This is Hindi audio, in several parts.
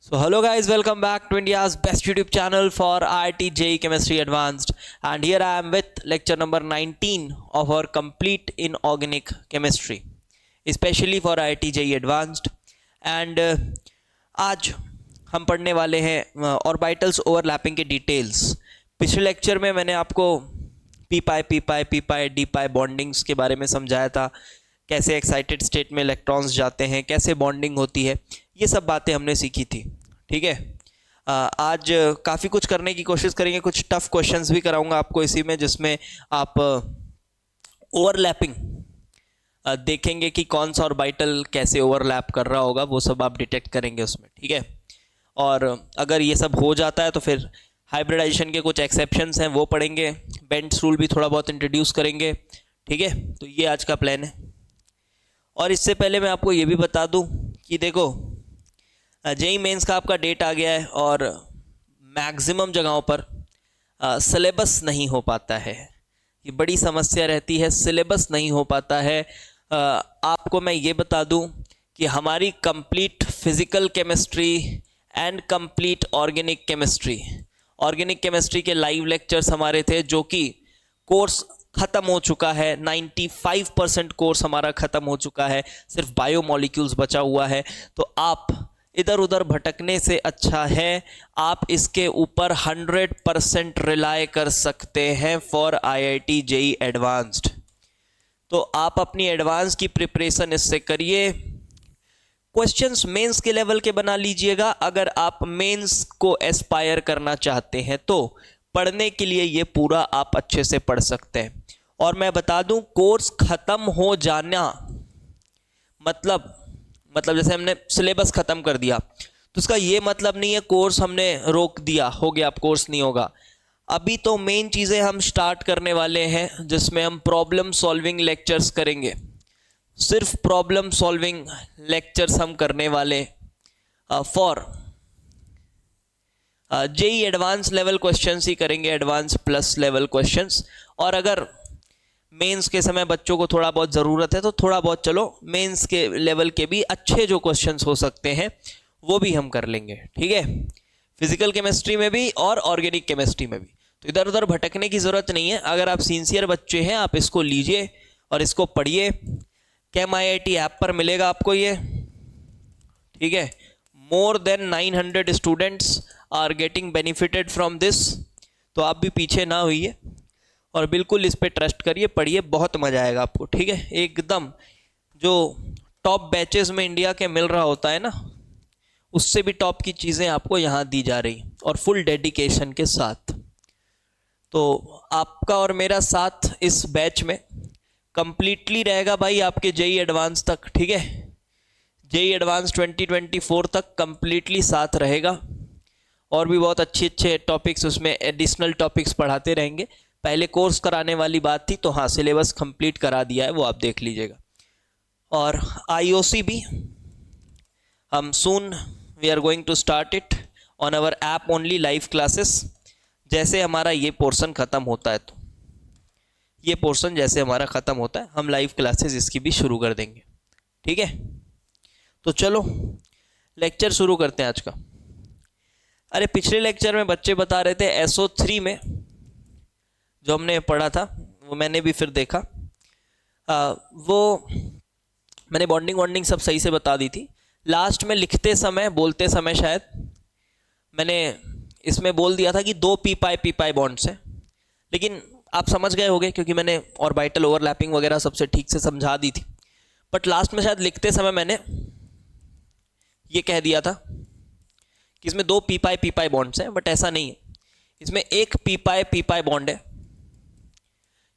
So hello guys, welcome back to India's best YouTube channel for IIT JEE Chemistry Advanced, and here I am with lecture number 19 of our complete inorganic chemistry, especially for IIT JEE Advanced. and आज हम पढ़ने वाले हैं ऑर्बिटल्स ओवरलैपिंग के डिटेल्स। पिछले लेक्चर में मैंने आपको पी पाई डी पाई बॉन्डिंग्स के बारे में समझाया था, कैसे एक्साइटेड स्टेट में इलेक्ट्रॉन्स जाते हैं, कैसे बॉन्डिंग होती है, ये सब बातें हमने सीखी थी। ठीक है, आज काफ़ी कुछ करने की कोशिश करेंगे, कुछ टफ क्वेश्चंस भी कराऊंगा आपको इसी में, जिसमें आप ओवरलैपिंग देखेंगे कि कौन सा ऑर्बिटल कैसे ओवरलैप कर रहा होगा, वो सब आप डिटेक्ट करेंगे उसमें। ठीक है, और अगर ये सब हो जाता है तो फिर हाइब्रिडाइजेशन के कुछ एक्सेप्शंस हैं वो पढ़ेंगे, बेंट्स रूल भी थोड़ा बहुत इंट्रोड्यूस करेंगे। ठीक है, तो ये आज का प्लान है। और इससे पहले मैं आपको ये भी बता दूं कि देखो, जेईई मेंस का आपका डेट आ गया है और मैक्सिमम जगहों पर सिलेबस नहीं हो पाता है। ये बड़ी समस्या रहती है, सिलेबस नहीं हो पाता है। आपको मैं ये बता दूं कि हमारी complete physical chemistry and complete organic chemistry के लाइव लेक्चर्स हमारे थे, जो कि कोर्स ख़त्म हो चुका है। 95% कोर्स हमारा ख़त्म हो चुका है, सिर्फ बायोमॉलिक्यूल्स बचा हुआ है। तो आप इधर उधर भटकने से अच्छा है आप इसके ऊपर 100% रिलाय कर सकते हैं फॉर IIT JEE एडवांस्ड। तो आप अपनी एडवांस की प्रिपरेशन इससे करिए। क्वेश्चंस मेंस के लेवल के बना लीजिएगा। अगर आप मेंस को एस्पायर करना चाहते हैं तो पढ़ने के लिए ये पूरा आप अच्छे से पढ़ सकते हैं। और मैं बता दूं, कोर्स ख़त्म हो जाना मतलब जैसे हमने सिलेबस ख़त्म कर दिया तो उसका ये मतलब नहीं है कोर्स हमने रोक दिया, हो गया, अब कोर्स नहीं होगा। अभी तो मेन चीज़ें हम स्टार्ट करने वाले हैं, जिसमें हम प्रॉब्लम सॉल्विंग लेक्चर्स करेंगे। सिर्फ प्रॉब्लम सॉल्विंग लेक्चर्स हम करने वाले for JEE advance level questions ही करेंगे, एडवांस प्लस लेवल क्वेश्चंस। और अगर मेंस के समय बच्चों को थोड़ा बहुत ज़रूरत है तो थोड़ा बहुत चलो मेंस के लेवल के भी अच्छे जो क्वेश्चंस हो सकते हैं वो भी हम कर लेंगे। ठीक है, फिजिकल केमिस्ट्री में भी और ऑर्गेनिक केमिस्ट्री में भी। तो इधर उधर भटकने की ज़रूरत नहीं है। अगर आप सिंसियर बच्चे हैं आप इसको लीजिए और इसको पढ़िए। केम IIT ऐप पर मिलेगा आपको ये। ठीक है, more than 900 students are getting benefited from this. तो आप भी पीछे ना होइए और बिल्कुल इस पे ट्रस्ट करिए, पढ़िए, बहुत मज़ा आएगा आपको। ठीक है, एकदम जो टॉप बैचेस में इंडिया के मिल रहा होता है ना, उससे भी टॉप की चीज़ें आपको यहाँ दी जा रही और फुल डेडिकेशन के साथ। तो आपका और मेरा साथ इस बैच में कंप्लीटली रहेगा भाई, आपके जेईई एडवांस तक। ठीक है, जेईई एडवांस 2024 तक कंप्लीटली साथ रहेगा और भी बहुत अच्छे टॉपिक्स उसमें एडिशनल टॉपिक्स पढ़ाते रहेंगे। पहले कोर्स कराने वाली बात थी, तो हाँ, सिलेबस कंप्लीट करा दिया है, वो आप देख लीजिएगा। और IOC भी हम soon we are going to start it on our app only, live classes. जैसे हमारा ये पोर्शन ख़त्म होता है, तो ये पोर्शन जैसे हमारा ख़त्म होता है हम लाइव क्लासेस इसकी भी शुरू कर देंगे। ठीक है, तो चलो लेक्चर शुरू करते हैं आज का। अरे पिछले लेक्चर में बच्चे बता रहे थे SO3 में जो हमने पढ़ा था, वो मैंने भी फिर देखा, वो मैंने बॉन्डिंग सब सही से बता दी थी। लास्ट में लिखते समय, बोलते समय शायद मैंने इसमें बोल दिया था कि 2 पी पाई बॉन्ड्स हैं, लेकिन आप समझ गए होंगे क्योंकि मैंने ऑर्बिटल ओवरलैपिंग वगैरह सबसे ठीक से समझा दी थी। बट लास्ट में शायद लिखते समय मैंने ये कह दिया था कि इसमें 2 पी पाई बॉन्ड्स हैं, बट ऐसा नहीं है। इसमें एक पी पाई बॉन्ड है,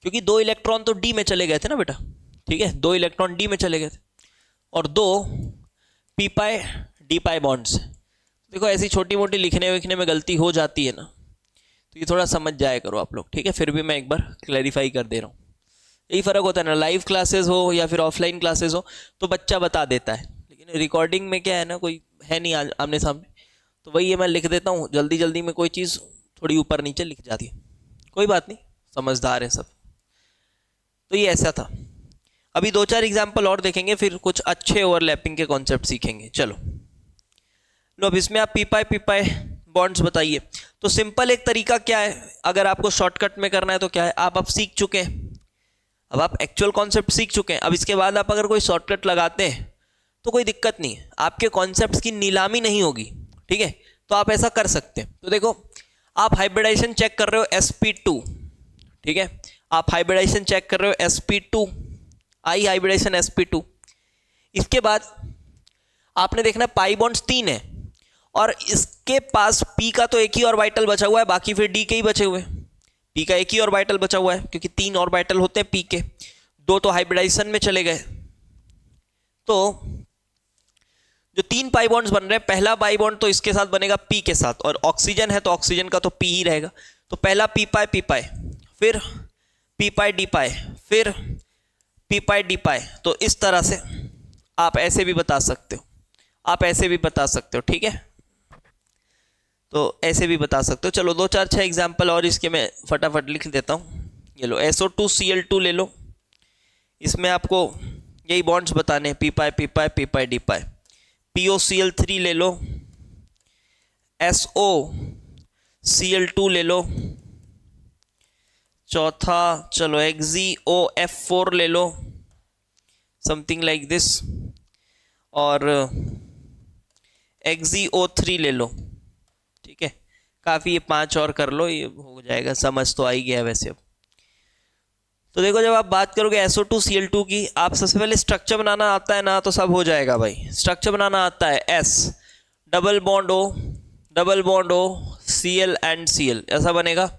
क्योंकि 2 इलेक्ट्रॉन तो डी में चले गए थे ना बेटा। ठीक है, 2 इलेक्ट्रॉन डी में चले गए थे और 2 पी पाई डी पाई बॉन्ड्स। देखो, ऐसी छोटी मोटी लिखने में गलती हो जाती है ना, तो ये थोड़ा समझ जाया करो आप लोग। ठीक है, फिर भी मैं एक बार क्लैरिफाई कर दे रहा हूँ। यही फ़र्क होता है ना, लाइव क्लासेस हो या फिर ऑफलाइन क्लासेस हो तो बच्चा बता देता है, लेकिन रिकॉर्डिंग में क्या है ना, कोई है नहीं आमने सामने, तो वही ये मैं लिख देता हूँ जल्दी में, कोई चीज़ थोड़ी ऊपर नीचे लिख जाती है। कोई बात नहीं, समझदार है सब। तो ये ऐसा था। अभी 2-4 एग्जाम्पल और देखेंगे, फिर कुछ अच्छे ओवरलैपिंग के कॉन्सेप्ट सीखेंगे। चलो, लो अब इसमें आप पी पाई बॉन्ड्स बताइए। तो सिंपल एक तरीका क्या है, अगर आपको शॉर्टकट में करना है तो क्या है, आप अब सीख चुके हैं, अब आप एक्चुअल कॉन्सेप्ट सीख चुके हैं। अब इसके बाद आप अगर कोई शॉर्टकट लगाते हैं तो कोई दिक्कत नहीं है, आपके कॉन्सेप्ट्स की नीलामी नहीं होगी, ठीक है। तो आप ऐसा कर सकते हैं। तो देखो आप हाइब्रिडाइजेशन चेक कर रहे हो sp2, ठीक है, आप हाइब्रिडाइजेशन चेक कर रहे हो sp2, आई हाइब्रिडाइजेशन sp2। इसके बाद आपने देखना पाई बॉन्ड्स 3 है और इसके पास पी का तो एक ही ऑर्बिटल बचा हुआ है, बाकी फिर डी के ही बचे हुए हैं। पी का एक ही ऑर्बिटल बचा हुआ है क्योंकि 3 ऑर्बिटल होते हैं पी के, 2 तो हाइब्रिडाइजेशन में चले गए। तो जो 3 पाई बॉन्ड्स बन रहे हैं, पहला पाई बॉन्ड तो इसके साथ बनेगा पी के साथ, और ऑक्सीजन है तो ऑक्सीजन का तो पी ही रहेगा। तो पहला पी पाई, फिर पी पाई डी पाई, फिर पी पाई डी पाई। तो इस तरह से आप ऐसे भी बता सकते हो, आप ऐसे भी बता सकते हो, ठीक है। तो ऐसे भी बता सकते हो। चलो 2 4 6 एग्जाम्पल और इसके मैं फटाफट लिख देता हूँ। ये लो SO2Cl2 ले लो, इसमें आपको यही बॉन्ड्स बताने हैं, पी पाई डी पाई। POCl3 ले लो, SOCl2 ले लो, चौथा चलो XeOF4 ले लो, समथिंग लाइक दिस, और XeO3 ले लो, ठीक है। काफ़ी, ये 5 और कर लो, ये हो जाएगा, समझ तो आ ही गया वैसे अब। तो देखो जब आप बात करोगे SO2Cl2 की, आप सबसे पहले स्ट्रक्चर बनाना आता है ना, तो सब हो जाएगा भाई। स्ट्रक्चर बनाना आता है, S double bond O Cl and Cl, ऐसा बनेगा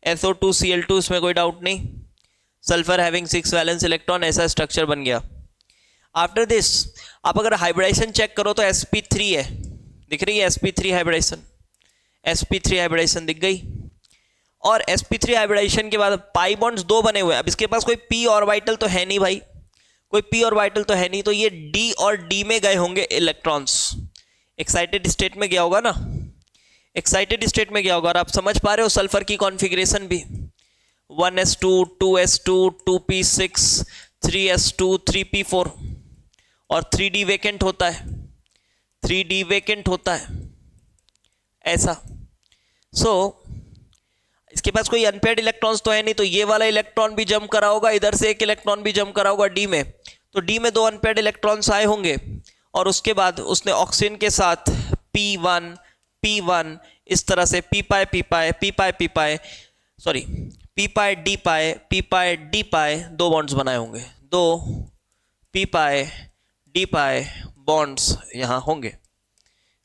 SO2Cl2, इसमें कोई डाउट नहीं। सल्फर हैविंग 6 वैलेंस इलेक्ट्रॉन, ऐसा स्ट्रक्चर बन गया। आफ्टर दिस आप अगर हाइब्रिडाइजेशन चेक करो तो sp3 है, दिख रही है sp3 हाइब्रिडाइजेशन, sp3 हाइब्रिडाइजेशन दिख गई। और sp3 हाइब्रिडाइजेशन के बाद पाई बॉन्ड्स 2 बने हुए हैं। अब इसके पास कोई p ऑर्बिटल तो है नहीं भाई, कोई p ऑर्बिटल तो है नहीं, तो ये d और d में गए होंगे इलेक्ट्रॉन्स, एक्साइटेड स्टेट में गया होगा ना, एक्साइटेड स्टेट में गया होगा। और आप समझ पा रहे हो सल्फर की कॉन्फ़िगरेशन भी, 1s2 2s2 2p6 3s2 3p4, और 3d वेकेंट होता है, 3d वेकेंट होता है ऐसा। सो इसके पास कोई अनपेयर्ड इलेक्ट्रॉन्स तो है नहीं, तो ये वाला इलेक्ट्रॉन भी जंप करा होगा, इधर से एक इलेक्ट्रॉन भी जंप करा होगा डी में, तो डी में 2 अनपेयर्ड इलेक्ट्रॉन्स आए होंगे। और उसके बाद उसने ऑक्सीजन के साथ p1 इस तरह से p पाई सॉरी p पाई डी पाई 2 बॉन्ड्स बनाए होंगे, 2 p पाई डी पाई बॉन्ड्स यहाँ होंगे।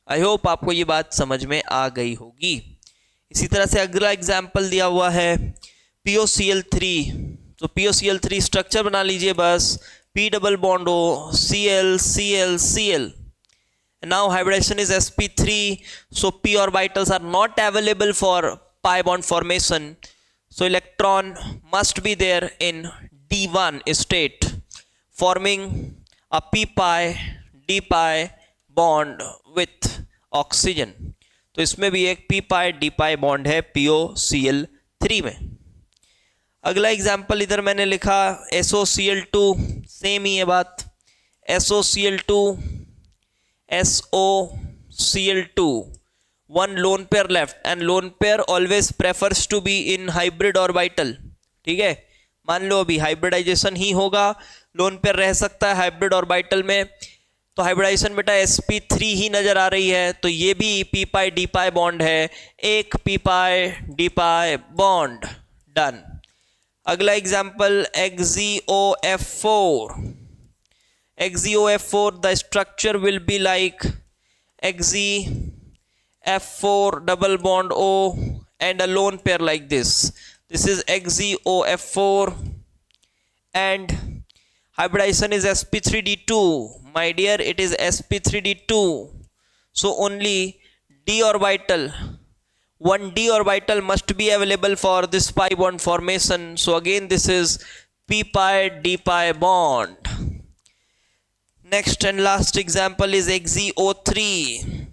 आई होप आपको ये बात समझ में आ गई होगी। इसी तरह से अगला एग्जाम्पल दिया हुआ है POCl3, तो POCl3 स्ट्रक्चर बना लीजिए बस, P double bond O Cl, now hybridization is sp3, so p orbitals are not available for pi bond formation, so electron must be there in d1 state, forming a p pi d pi bond with oxygen। तो इसमें भी एक p पाई डी पाई बॉन्ड है POCl3 में। अगला एग्जाम्पल इधर मैंने लिखा SOCl2, सेम ही है बात, SOCl2 one lone pair left and lone pair always prefers to be in hybrid orbital, ठीक है। मान लो अभी हाइब्रिडाइजेशन ही होगा, लोन पेयर रह सकता है हाइब्रिड ऑर्बिटल में, तो हाइब्रिडाइजेशन बेटा sp3 ही नजर आ रही है, तो ये भी p पाई डी पाई बॉन्ड है, एक p पाई डी पाई बॉन्ड, डन। अगला example XeOF4, the structure will be like XeF4 double bond O and a lone pair like this. This is XeOF4 and hybridization is sp3d2. My dear, it is sp3d2. So only d orbital, one d orbital must be available for this pi bond formation. So again this is p pi d pi bond. Next and last example is XeO3.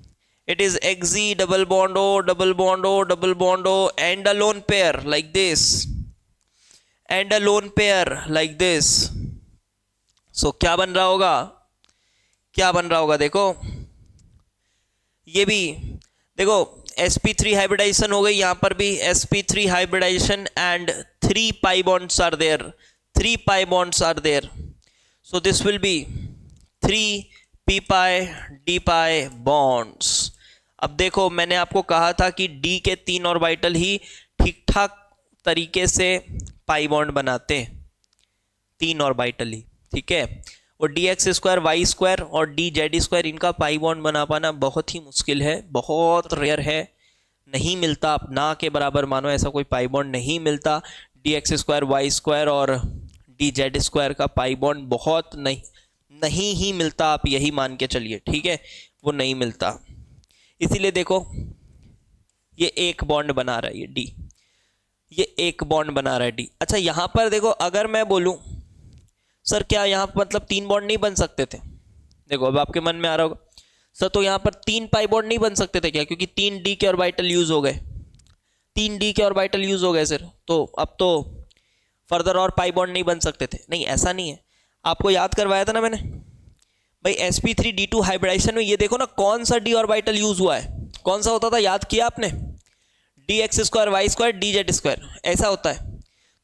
It is Xe double bond O double bond O double bond O and a lone pair like this, and a lone pair like this. So क्या बन रहा होगा, क्या बन रहा होगा, देखो ये भी देखो sp3 हाइब्रिडाइजेशन हो गई, यहाँ पर भी sp3 hybridization and 3 pi bonds are there, 3 pi bonds are there, so this will be 3 p pi d pi bonds। अब देखो मैंने आपको कहा था कि d के 3 ऑर्बिटल ही ठीक ठाक तरीके से पाई बॉन्ड बनाते हैं, 3 ऑर्बिटल ही, ठीक है। और d x square y square और डी जेड स्क्वायर, इनका पाई बॉन्ड बना पाना बहुत ही मुश्किल है, बहुत रेयर है, नहीं मिलता। आप ना के बराबर मानो, ऐसा कोई पाई बॉन्ड नहीं मिलता। D x square y square और डी जेड स्क्वायर का पाई बॉन्ड बहुत नहीं ही मिलता, आप यही मान के चलिए, ठीक है, वो नहीं मिलता। इसीलिए देखो ये एक बॉन्ड बना रहा है, ये डी, ये एक बॉन्ड बना रहा है डी। अच्छा यहाँ पर देखो, अगर मैं बोलूँ सर क्या यहाँ पर मतलब 3 बॉन्ड नहीं बन सकते थे, देखो अब आपके मन में आ रहा होगा सर तो यहाँ पर 3 पाई बॉन्ड नहीं बन सकते थे क्या, क्योंकि 3 डी के ऑर्बिटल यूज हो गए, 3 डी के ऑर्बिटल यूज हो गए सर, तो अब तो फर्दर और पाई बॉन्ड नहीं बन सकते थे। नहीं, ऐसा नहीं है, आपको याद करवाया था ना मैंने भाई sp3d2 हाइब्रिडाइजेशन में, ये देखो ना कौन सा डी ऑर्बिटल यूज हुआ है, कौन सा होता था, याद किया आपने, d x square y square d z square, ऐसा होता है।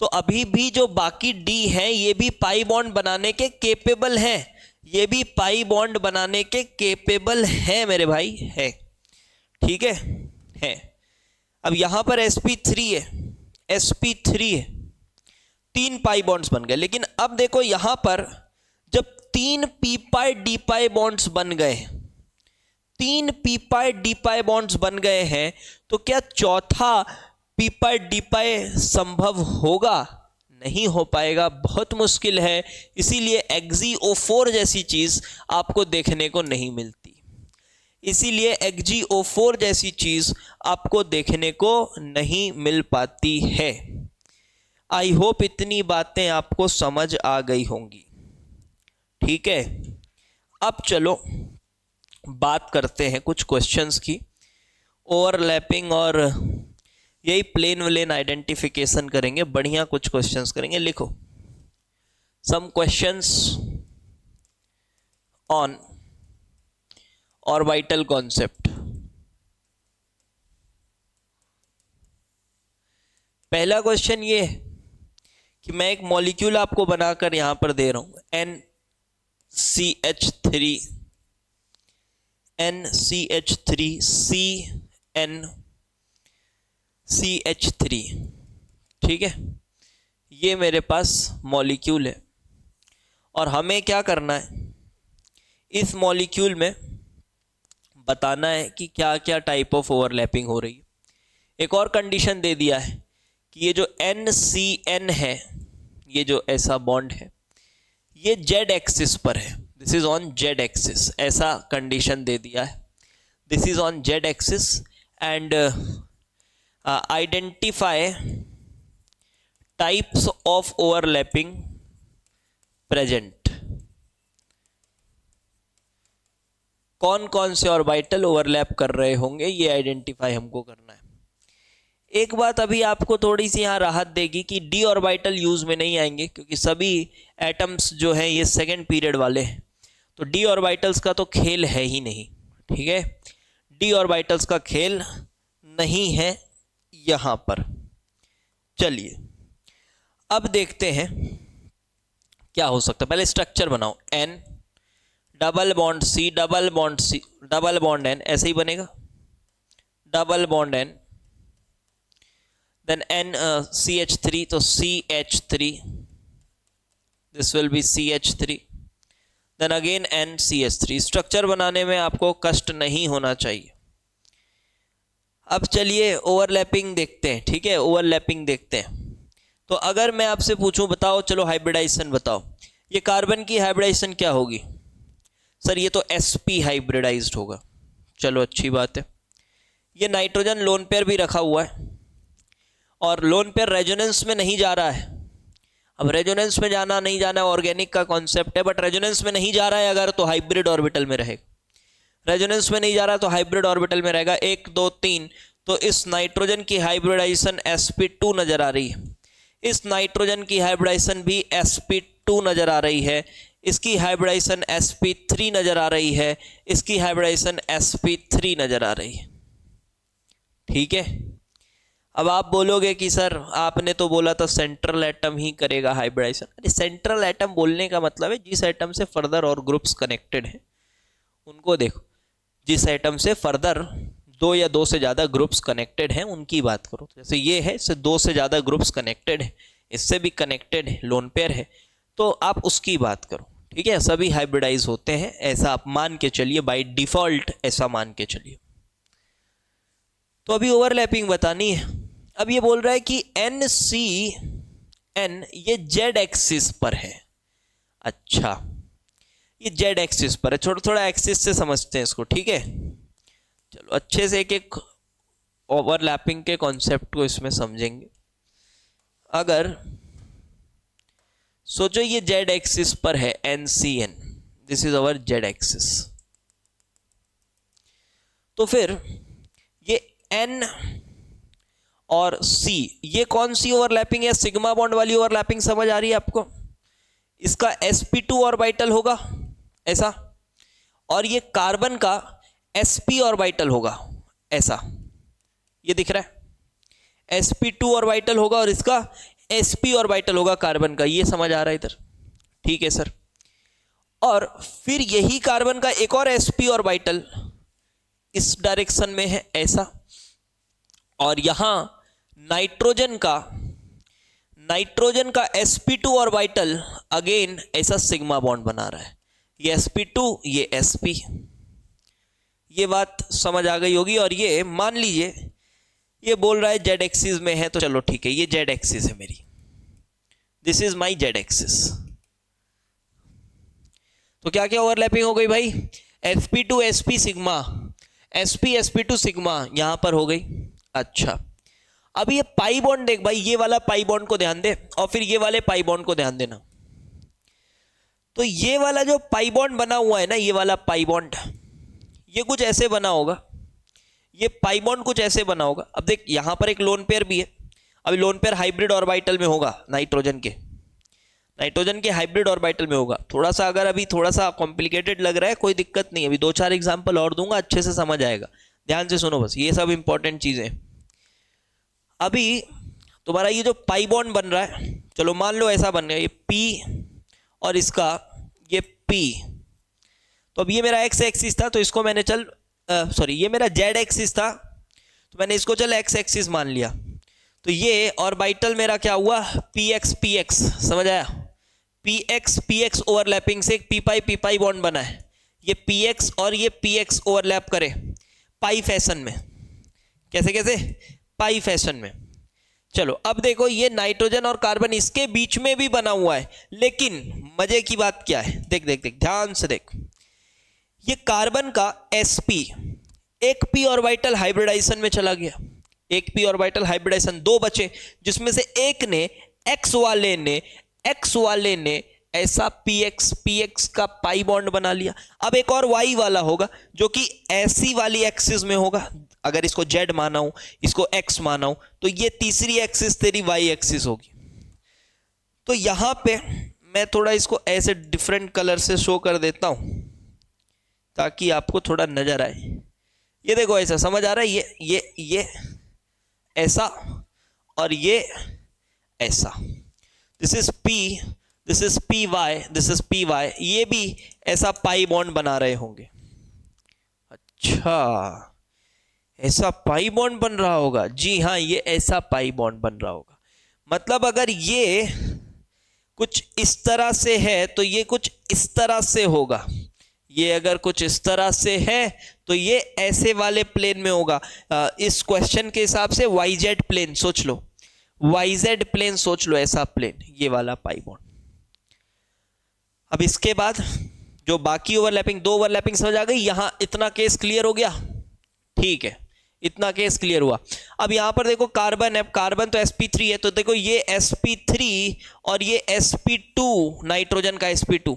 तो अभी भी जो बाकी डी हैं ये भी पाई बॉन्ड बनाने के केपेबल हैं, ये भी पाई बॉन्ड बनाने के केपेबल हैं मेरे भाई, है, ठीक है। अब यहां पर sp3 है, sp3 है, 3 पाई बॉन्ड्स बन गए। लेकिन अब देखो यहां पर जब 3 p पाई d पाई बॉन्ड्स बन गए, 3 p पाई d पाई बॉन्ड्स बन गए हैं, तो क्या चौथा p पाई d पाई संभव होगा? नहीं हो पाएगा, बहुत मुश्किल है। इसीलिए XgO4 जैसी चीज आपको देखने को नहीं मिलती, इसीलिए XgO4 जैसी चीज आपको देखने को नहीं मिल पाती है। आई होप इतनी बातें आपको समझ आ गई होंगी, ठीक है। अब चलो बात करते हैं कुछ क्वेश्चंस की, ओवरलैपिंग और यही प्लेन व्लेन आइडेंटिफिकेशन करेंगे, बढ़िया कुछ क्वेश्चंस करेंगे। लिखो some questions on orbital concept. पहला क्वेश्चन ये है कि मैं एक मॉलिक्यूल आपको बनाकर यहां पर दे रहा हूं, NCH3 CnCH3, ठीक है, ये मेरे पास मॉलिक्यूल है और हमें क्या करना है, इस मॉलिक्यूल में बताना है कि क्या क्या टाइप ऑफ ओवरलैपिंग हो रही है। एक और कंडीशन दे दिया है कि ये जो NCN है, ये जो ऐसा बॉन्ड है, ये जेड एक्सिस पर है, this is on Z axis, ऐसा कंडीशन दे दिया है, this is on Z axis. And identify types of overlapping present, कौन कौन से ऑर्बिटल ओवरलैप कर रहे होंगे ये आइडेंटिफाई हमको करना है। एक बात अभी आपको थोड़ी सी यहाँ राहत देगी कि डी ऑर्बिटल यूज में नहीं आएंगे, क्योंकि सभी एटम्स जो हैं ये सेकेंड पीरियड वाले हैं, तो डी ऑर्बिटल्स का तो खेल है ही नहीं, ठीक है, डी ऑर्बिटल्स का खेल नहीं है यहां पर। चलिए अब देखते हैं क्या हो सकता है। पहले स्ट्रक्चर बनाओ, N double bond C double bond C double bond N, ऐसे ही बनेगा, double bond N, then N CH3, तो CH3, this will be CH3, then again NCH3। Structure बनाने में आपको कष्ट नहीं होना चाहिए। अब चलिए ओवरलैपिंग देखते हैं, ठीक है, ओवरलैपिंग देखते हैं। तो अगर मैं आपसे पूछूं बताओ, चलो हाइब्रिडाइजेशन बताओ, ये कार्बन की हाइब्रिडाइजेशन क्या होगी सर, ये तो sp हाइब्रिडाइज्ड होगा, चलो अच्छी बात है। ये नाइट्रोजन लोन पेयर भी रखा हुआ है और लोन पेयर रेजोनेंस में नहीं जा रहा है। अब रेजोनेंस में जाना नहीं जाना ऑर्गेनिक का कॉन्सेप्ट है, बट रेजोनेंस में नहीं जा रहा है अगर, तो हाइब्रिड ऑर्बिटल में रहेगा, रेजोनेंस में नहीं जा रहा तो हाइब्रिड ऑर्बिटल में रहेगा। 1 2 3, तो इस नाइट्रोजन की हाइब्रिडाइजेशन sp2 नजर आ रही है, इस नाइट्रोजन की हाइब्रिडाइजेशन भी sp2 नजर आ रही है, इसकी हाइब्रिडाइजेशन sp3 नजर आ रही है, इसकी हाइब्रिडाइजेशन sp3 नजर आ रही है। ठीक है, अब आप बोलोगे कि सर आपने तो बोला था सेंट्रल एटम ही करेगा हाइब्रिडाइजेशन। अरे सेंट्रल एटम बोलने का मतलब है जिस एटम से फर्दर और ग्रुप्स कनेक्टेड हैं उनको देखो, जिस एटम से फर्दर 2 या 2 से ज़्यादा ग्रुप्स कनेक्टेड हैं उनकी बात करो। जैसे ये है, इससे 2 से ज़्यादा ग्रुप्स कनेक्टेड है, इससे भी कनेक्टेड है, लोन पेयर है, तो आप उसकी बात करो। ठीक है, सभी हाइब्रिडाइज होते हैं, ऐसा आप मान के चलिए, बाय डिफॉल्ट ऐसा मान के चलिए। तो अभी ओवरलैपिंग बतानी है। अब ये बोल रहा है कि NCN ये जेड एक्सिस पर है। अच्छा, ये जेड एक्सिस पर है, थोड़ा थोड़ा एक्सिस से समझते हैं इसको। ठीक है, चलो अच्छे से एक एक ओवरलैपिंग के कॉन्सेप्ट को इसमें समझेंगे। अगर सोचो ये जेड एक्सिस पर है NCN, this is our Z axis, तो फिर ये N और C ये कौन सी ओवरलैपिंग है? सिग्मा बॉन्ड वाली ओवरलैपिंग समझ आ रही है आपको? इसका sp2 ऑर्बिटल होगा ऐसा, और ये कार्बन का sp ऑर्बिटल होगा ऐसा, ये दिख रहा है, sp2 ऑर्बिटल होगा और इसका sp ऑर्बिटल होगा कार्बन का, ये समझ आ रहा है इधर? ठीक है सर। और फिर यही कार्बन का एक और sp ऑर्बिटल इस डायरेक्शन में है ऐसा, और यहां नाइट्रोजन का sp2 ऑर्बिटल अगेन ऐसा सिग्मा बॉन्ड बना रहा है, ये sp2 ये sp, ये बात समझ आ गई होगी। और ये मान लीजिए ये बोल रहा है जेड एक्सिस में है, तो चलो ठीक है, ये जेड एक्सिस है मेरी, this is my Z axis. तो क्या क्या ओवरलैपिंग हो गई भाई? sp2 sp sigma, sp sp2 sigma यहां पर हो गई। अच्छा, अब ये पाई बॉन्ड देख भाई, ये वाला पाई बॉन्ड को ध्यान दे और फिर ये वाले पाई बॉन्ड को ध्यान देना। तो ये वाला जो पाई बॉन्ड बना हुआ है ना, ये वाला पाई बॉन्ड, ये कुछ ऐसे बना होगा, ये पाई बॉन्ड कुछ ऐसे बना होगा। अब देख यहां पर एक लोन पेयर भी है, अभी लोन पेयर हाइब्रिड ऑर्बिटल में होगा, नाइट्रोजन के हाइब्रिड ऑर्बिटल में होगा। थोड़ा सा अगर अभी थोड़ा सा कॉम्प्लिकेटेड लग रहा है, कोई दिक्कत नहीं, अभी 2-4 एग्जांपल और दूंगा, अच्छे से समझ आएगा। ध्यान से सुनो बस, ये सब इंपॉर्टेंट चीजें। अभी तुम्हारा ये जो पाई बॉन्ड बन रहा है, चलो मान लो ऐसा बन गया, ये P और इसका ये P, तो अब ये मेरा एक्स एक्सिस था, तो इसको मैंने ये मेरा जेड एक्सिस था, तो मैंने इसको चल एक्स एक्सिस मान लिया। तो ये ऑर्बिटल मेरा क्या हुआ? px समझ आया? px ओवरलैपिंग से एक p पाई बॉन्ड बना है, ये px और ये px ओवरलैप करे पाई फैशन में। कैसे? पाई फैशन में। चलो अब देखो, ये नाइट्रोजन और कार्बन इसके बीच में भी बना हुआ है, लेकिन मजे की बात क्या है, देख ध्यान से देख, ये कार्बन का sp एक p ऑर्बिटल हाइब्रिडाइजेशन में चला गया, एक p ऑर्बिटल हाइब्रिडाइजेशन, 2 बचे, जिसमें से एक ने x वाले ने ऐसा px का पाई बॉन्ड बना लिया। अब एक और y वाला होगा जो कि ऐसी वाली एक्सिस में होगा, अगर इसको z माना हूं, इसको x माना हूं, तो ये तीसरी एक्सिस तेरी y एक्सिस होगी। तो यहां पे मैं थोड़ा इसको ऐसे डिफरेंट कलर से शो कर देता हूं ताकि आपको थोड़ा नजर आए। ये देखो, ऐसा समझ आ रहा है, ये ऐसा और ये ऐसा, this is p, this is py, this is py, ये भी ऐसा पाई बॉन्ड बना रहे होंगे। अच्छा, ऐसा पाई बॉन्ड बन रहा होगा? जी हाँ, ये ऐसा पाई बॉन्ड बन रहा होगा। मतलब अगर ये कुछ इस तरह से है तो ये कुछ इस तरह से होगा, ये अगर कुछ इस तरह से है तो ये ऐसे वाले प्लेन में होगा। इस क्वेश्चन के हिसाब से YZ प्लेन सोच लो, YZ प्लेन सोच लो, ऐसा प्लेन, ये वाला पाई बॉन्ड। अब इसके बाद जो बाकी ओवरलैपिंग, 2 ओवरलैपिंग समझ आ गई, यहां इतना केस क्लियर हो गया? ठीक है, इतना केस क्लियर हुआ। अब यहां पर देखो कार्बन है, कार्बन तो sp3 है, तो देखो ये sp3 और ये sp2, नाइट्रोजन का sp2।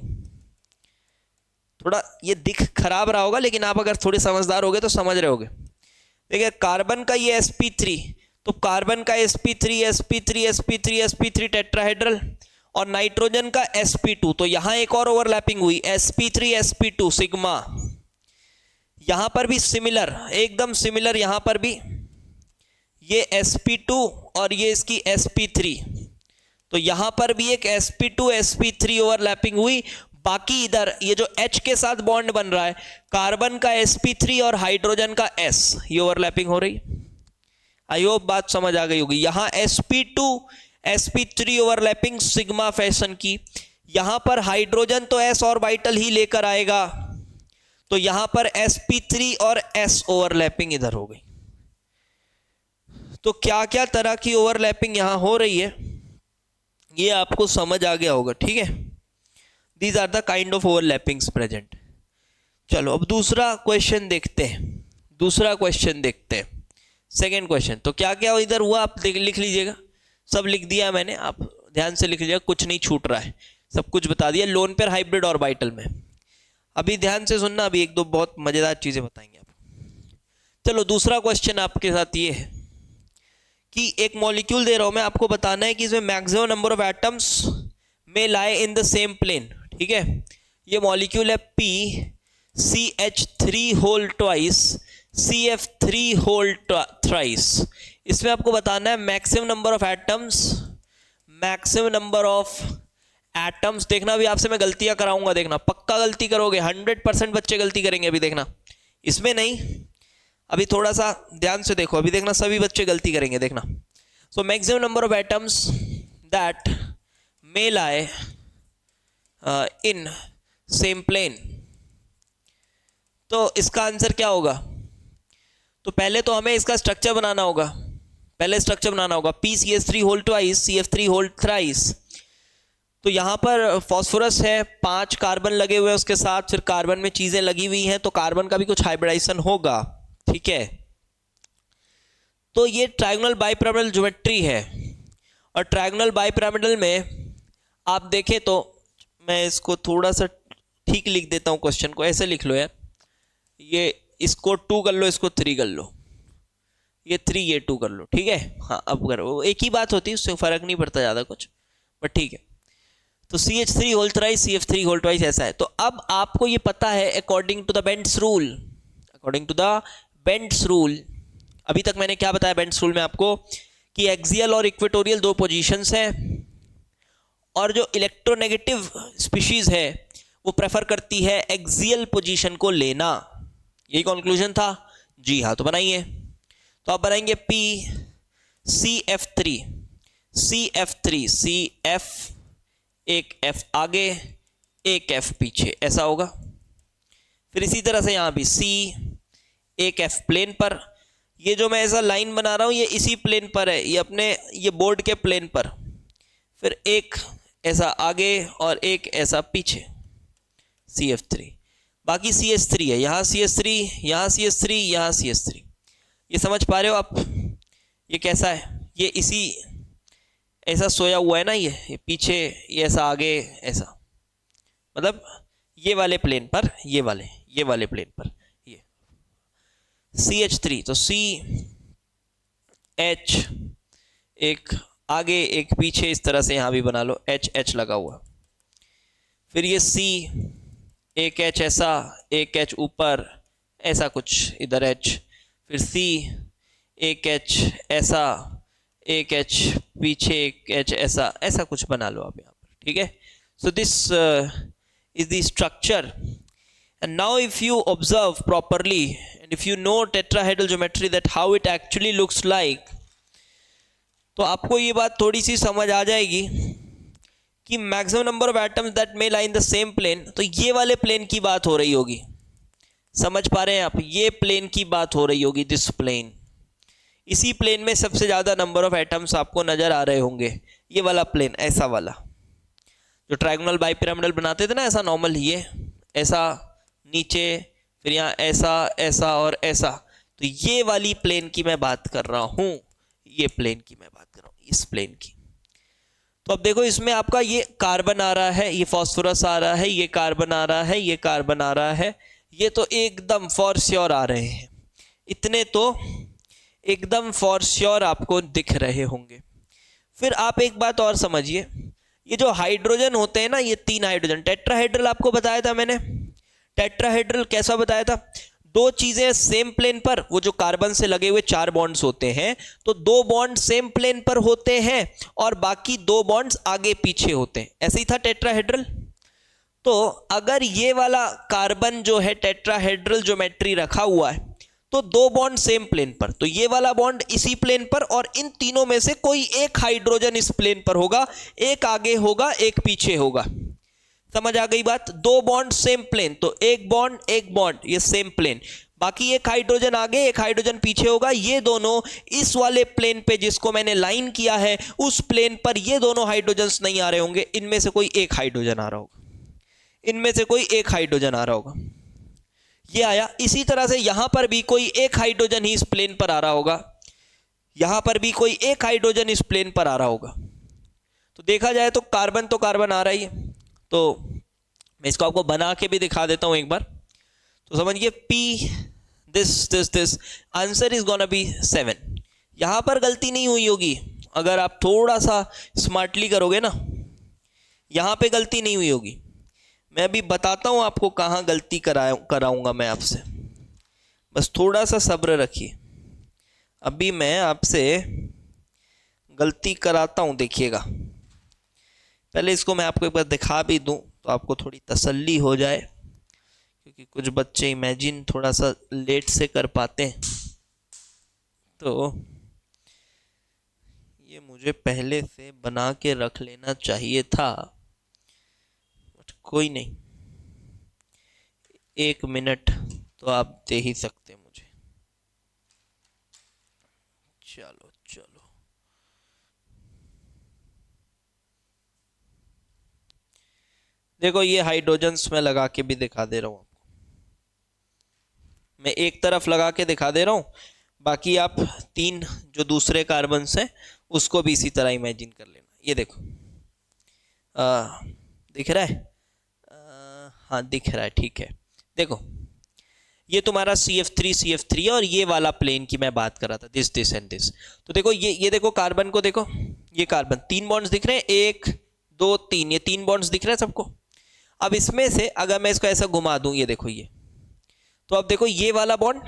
थोड़ा ये दिख खराब रहा होगा, लेकिन आप अगर थोड़े समझदार होगे तो समझ रहे होगे। देखिए कार्बन का ये sp3, तो कार्बन का sp3 टेट्राहेड्रल, और नाइट्रोजन का sp2, तो यहां एक और ओवरलैपिंग हुई sp3 sp2 सिग्मा, यहां पर भी सिमिलर, एकदम सिमिलर, यहां पर भी ये sp2 और ये इसकी sp3, तो यहां पर भी एक sp2 sp3 ओवरलैपिंग हुई। बाकी इधर ये जो H के साथ बॉन्ड बन रहा है, कार्बन का sp3 और हाइड्रोजन का S, ये ओवरलैपिंग हो रही। आई होप बात समझ आ गई होगी। यहां sp2 sp3 overlapping sigma fashion की, यहां पर हाइड्रोजन तो s ऑर्बिटल ही लेकर आएगा, तो यहां पर sp3 और s ओवरलैपिंग इधर हो गई। तो क्या क्या तरह की ओवरलैपिंग यहां हो रही है ये आपको समझ आ गया होगा, ठीक है। These are the kind of overlappings present. चलो अब दूसरा क्वेश्चन देखते हैं, दूसरा क्वेश्चन देखते हैं, सेकेंड क्वेश्चन। तो क्या क्या इधर हुआ आप लिख लीजिएगा, सब लिख दिया मैंने, आप ध्यान से लिख लीजिएगा, कुछ नहीं छूट रहा है, सब कुछ बता दिया। लोन पेयर हाइब्रिड ऑर्बिटल में अभी ध्यान से सुनना, अभी एक दो बहुत मजेदार चीजें बताएंगे आप। चलो दूसरा क्वेश्चन आपके साथ ये है कि एक मॉलिक्यूल दे रहा हूं मैं, आपको बताना है कि इसमें मैक्सिमम नंबर ऑफ एटम्स में लाए इन द सेम प्लेन, ठीक है। ये मॉलिक्यूल है PCH3 whole twice CF3 whole thrice. इसमें आपको बताना है maximum number of atoms, maximum number of atoms. देखना अभी आपसे मैं गलतियां कराऊंगा, देखना पक्का गलती करोगे, 100% बच्चे गलती करेंगे अभी, देखना इसमें नहीं, अभी थोड़ा सा ध्यान से देखो, अभी देखना सभी बच्चे गलती करेंगे, देखना। So maximum number of atoms that may lie in same plane, तो इसका आंसर क्या होगा? तो पहले तो हमें इसका स्ट्रक्चर बनाना होगा, पहले स्ट्रक्चर बनाना होगा PCH3 whole twice CF3 whole thrice. तो यहां पर फॉस्फोरस है, 5 कार्बन लगे हुए हैं उसके साथ, फिर कार्बन में चीजें लगी हुई हैं, तो कार्बन का भी कुछ हाइब्रिडाइजेशन होगा, ठीक है। तो ये ट्रायंगुलर बाइपिरामिडल ज्योमेट्री है, और ट्रायंगुलर बाइपिरामिडल में आप देखें तो, मैं इसको थोड़ा सा ठीक लिख देता हूं, क्वेश्चन को ऐसे लिख लो यार, ये इसको 2 कर लो, इसको 3 कर लो, ये 3 ये 2 कर लो, ठीक है। हाँ अब करो, एक ही बात होती है, उससे फर्क नहीं पड़ता ज़्यादा कुछ, बट ठीक है। तो CH3 whole thrice CF3 whole twice ऐसा है। तो अब आपको ये पता है according to the Bent's rule, according to the Bent's rule, अभी तक मैंने क्या बताया बेंड्स रूल में आपको, कि एक्सियल और इक्वेटोरियल 2 पोजीशंस हैं, और जो इलेक्ट्रोनेगेटिव स्पीशीज है वो प्रेफर करती है एक्सियल पोजीशन को लेना, यही कंक्लूजन था जी हाँ। तो बनाइए, तो आप बनाएंगे PCF3 CF, एक F आगे एक F पीछे, ऐसा होगा। फिर इसी तरह से यहां भी C, एक F प्लेन पर, ये जो मैं ऐसा लाइन बना रहा हूं ये इसी प्लेन पर है, ये अपने ये बोर्ड के प्लेन पर, फिर एक ऐसा आगे और एक ऐसा पीछे CF3, बाकी CH3 है, यहाँ CH3, यहाँ CH3, यहाँ CH3। ये समझ पा रहे हो आप, ये कैसा है, ये इसी ऐसा सोया हुआ है ना, ये पीछे, ये ऐसा आगे, ऐसा, मतलब ये वाले प्लेन पर, ये वाले प्लेन पर, ये CH3, तो CH एक आगे एक पीछे, इस तरह से यहां भी बना लो, H लगा हुआ। फिर ये C, एक H ऐसा, एक H ऊपर, ऐसा कुछ इधर H, फिर C, एक H ऐसा, एक H पीछे, एक H ऐसा, ऐसा कुछ बना लो आप यहाँ पर, ठीक है। So this is the structure, and now if you observe properly and if you know tetrahedral geometry that how it actually looks like, तो आपको ये बात थोड़ी सी समझ आ जाएगी कि maximum number of atoms that may lie in the same plane, तो ये वाले प्लेन की बात हो रही होगी, समझ पा रहे हैं आप, ये प्लेन की बात हो रही होगी, दिस प्लेन, इसी प्लेन में सबसे ज्यादा नंबर ऑफ एटम्स आपको नजर आ रहे होंगे, ये वाला प्लेन, ऐसा वाला जो ट्रायंगुलर बाइपिरामिडल बनाते थे ना, ऐसा नॉर्मल, ये ऐसा नीचे, फिर यहाँ ऐसा, ऐसा और ऐसा, तो ये वाली प्लेन की मैं बात कर रहा हूं, ये प्लेन की मैं बात कर रहा हूं, इस प्लेन की। तो अब देखो इसमें आपका ये कार्बन आ रहा है, ये फॉस्फोरस आ रहा है, ये कार्बन आ रहा है, ये कार्बन आ रहा है, ये तो एकदम फॉर श्योर आ रहे हैं, इतने तो एकदम फॉर श्योर आपको दिख रहे होंगे। फिर आप एक बात और समझिए, ये जो हाइड्रोजन होते हैं ना, ये 3 हाइड्रोजन, टेट्राहेड्रल आपको बताया था मैंने। टेट्राहेड्रल कैसा बताया था? 2 चीजें सेम प्लेन पर, वो जो कार्बन से लगे हुए 4 बॉन्ड्स होते हैं, तो 2 बॉन्ड सेम प्लेन पर होते हैं और बाकी 2 बॉन्ड्स आगे पीछे होते हैं, ऐसे ही था टेट्राहेड्रल। तो अगर ये वाला कार्बन जो है टेट्राहेड्रल ज्योमेट्री रखा हुआ है, तो 2 बॉन्ड सेम प्लेन पर, तो ये वाला बॉन्ड इसी प्लेन पर, और इन तीनों में से कोई एक हाइड्रोजन इस प्लेन पर होगा, एक आगे होगा एक पीछे होगा। समझ आ गई बात? 2 बॉन्ड सेम प्लेन, तो एक बॉन्ड ये सेम प्लेन, बाकी एक हाइड्रोजन आगे एक हाइड्रोजन पीछे होगा। ये दोनों इस वाले प्लेन पे जिसको मैंने लाइन किया है, उस प्लेन पर ये दोनों हाइड्रोजन्स नहीं आ रहे होंगे, इनमें से कोई एक हाइड्रोजन आ रहा होगा, इनमें से कोई एक हाइड्रोजन आ रहा होगा, ये आया। इसी तरह से यहां पर भी कोई एक हाइड्रोजन ही इस प्लेन पर आ रहा होगा, यहां पर भी कोई एक हाइड्रोजन इस प्लेन पर आ रहा होगा। तो देखा जाए तो कार्बन आ रही है। तो मैं इसको आपको बना के भी दिखा देता हूं एक बार, तो समझिए P this answer is gonna be 7। यहां पर गलती नहीं हुई होगी, अगर आप थोड़ा सा स्मार्टली करोगे ना, यहां पे गलती नहीं हुई होगी। मैं अभी बताता हूं आपको कहां गलती कराऊंगा मैं आपसे, बस थोड़ा सा सब्र रखिए। अभी मैं आपसे गलती कराता हूं, देखिएगा। पहले इसको मैं आपको एक बार दिखा भी दूं तो आपको थोड़ी तसल्ली हो जाए, क्योंकि कुछ बच्चे इमेजिन थोड़ा सा लेट से कर पाते हैं। तो ये मुझे पहले से बना के रख लेना चाहिए था, बट कोई नहीं, 1 मिनट तो आप दे ही सकते हैं मुझे। चलो देखो, ये हाइड्रोजन्स मैं लगा के भी दिखा दे रहा हूं आपको, मैं एक तरफ लगा के दिखा दे रहा हूं, बाकी आप 3 जो दूसरे कार्बन्स हैं उसको भी इसी तरह इमेजिन कर लेना। ये देखो, दिख रहा है? हाँ दिख रहा है, ठीक है। देखो, ये तुम्हारा CF3 और ये वाला प्लेन की मैं बात कर रहा था, दिस एंड दिस। तो देखो, ये देखो कार्बन को, देखो ये कार्बन, 3 बॉन्ड्स दिख रहे हैं, 1 2 3, ये 3 बॉन्ड्स दिख रहे हैं सबको। अब इसमें से अगर मैं इसको ऐसा घुमा दूं, ये देखो ये, तो अब देखो ये वाला बॉन्ड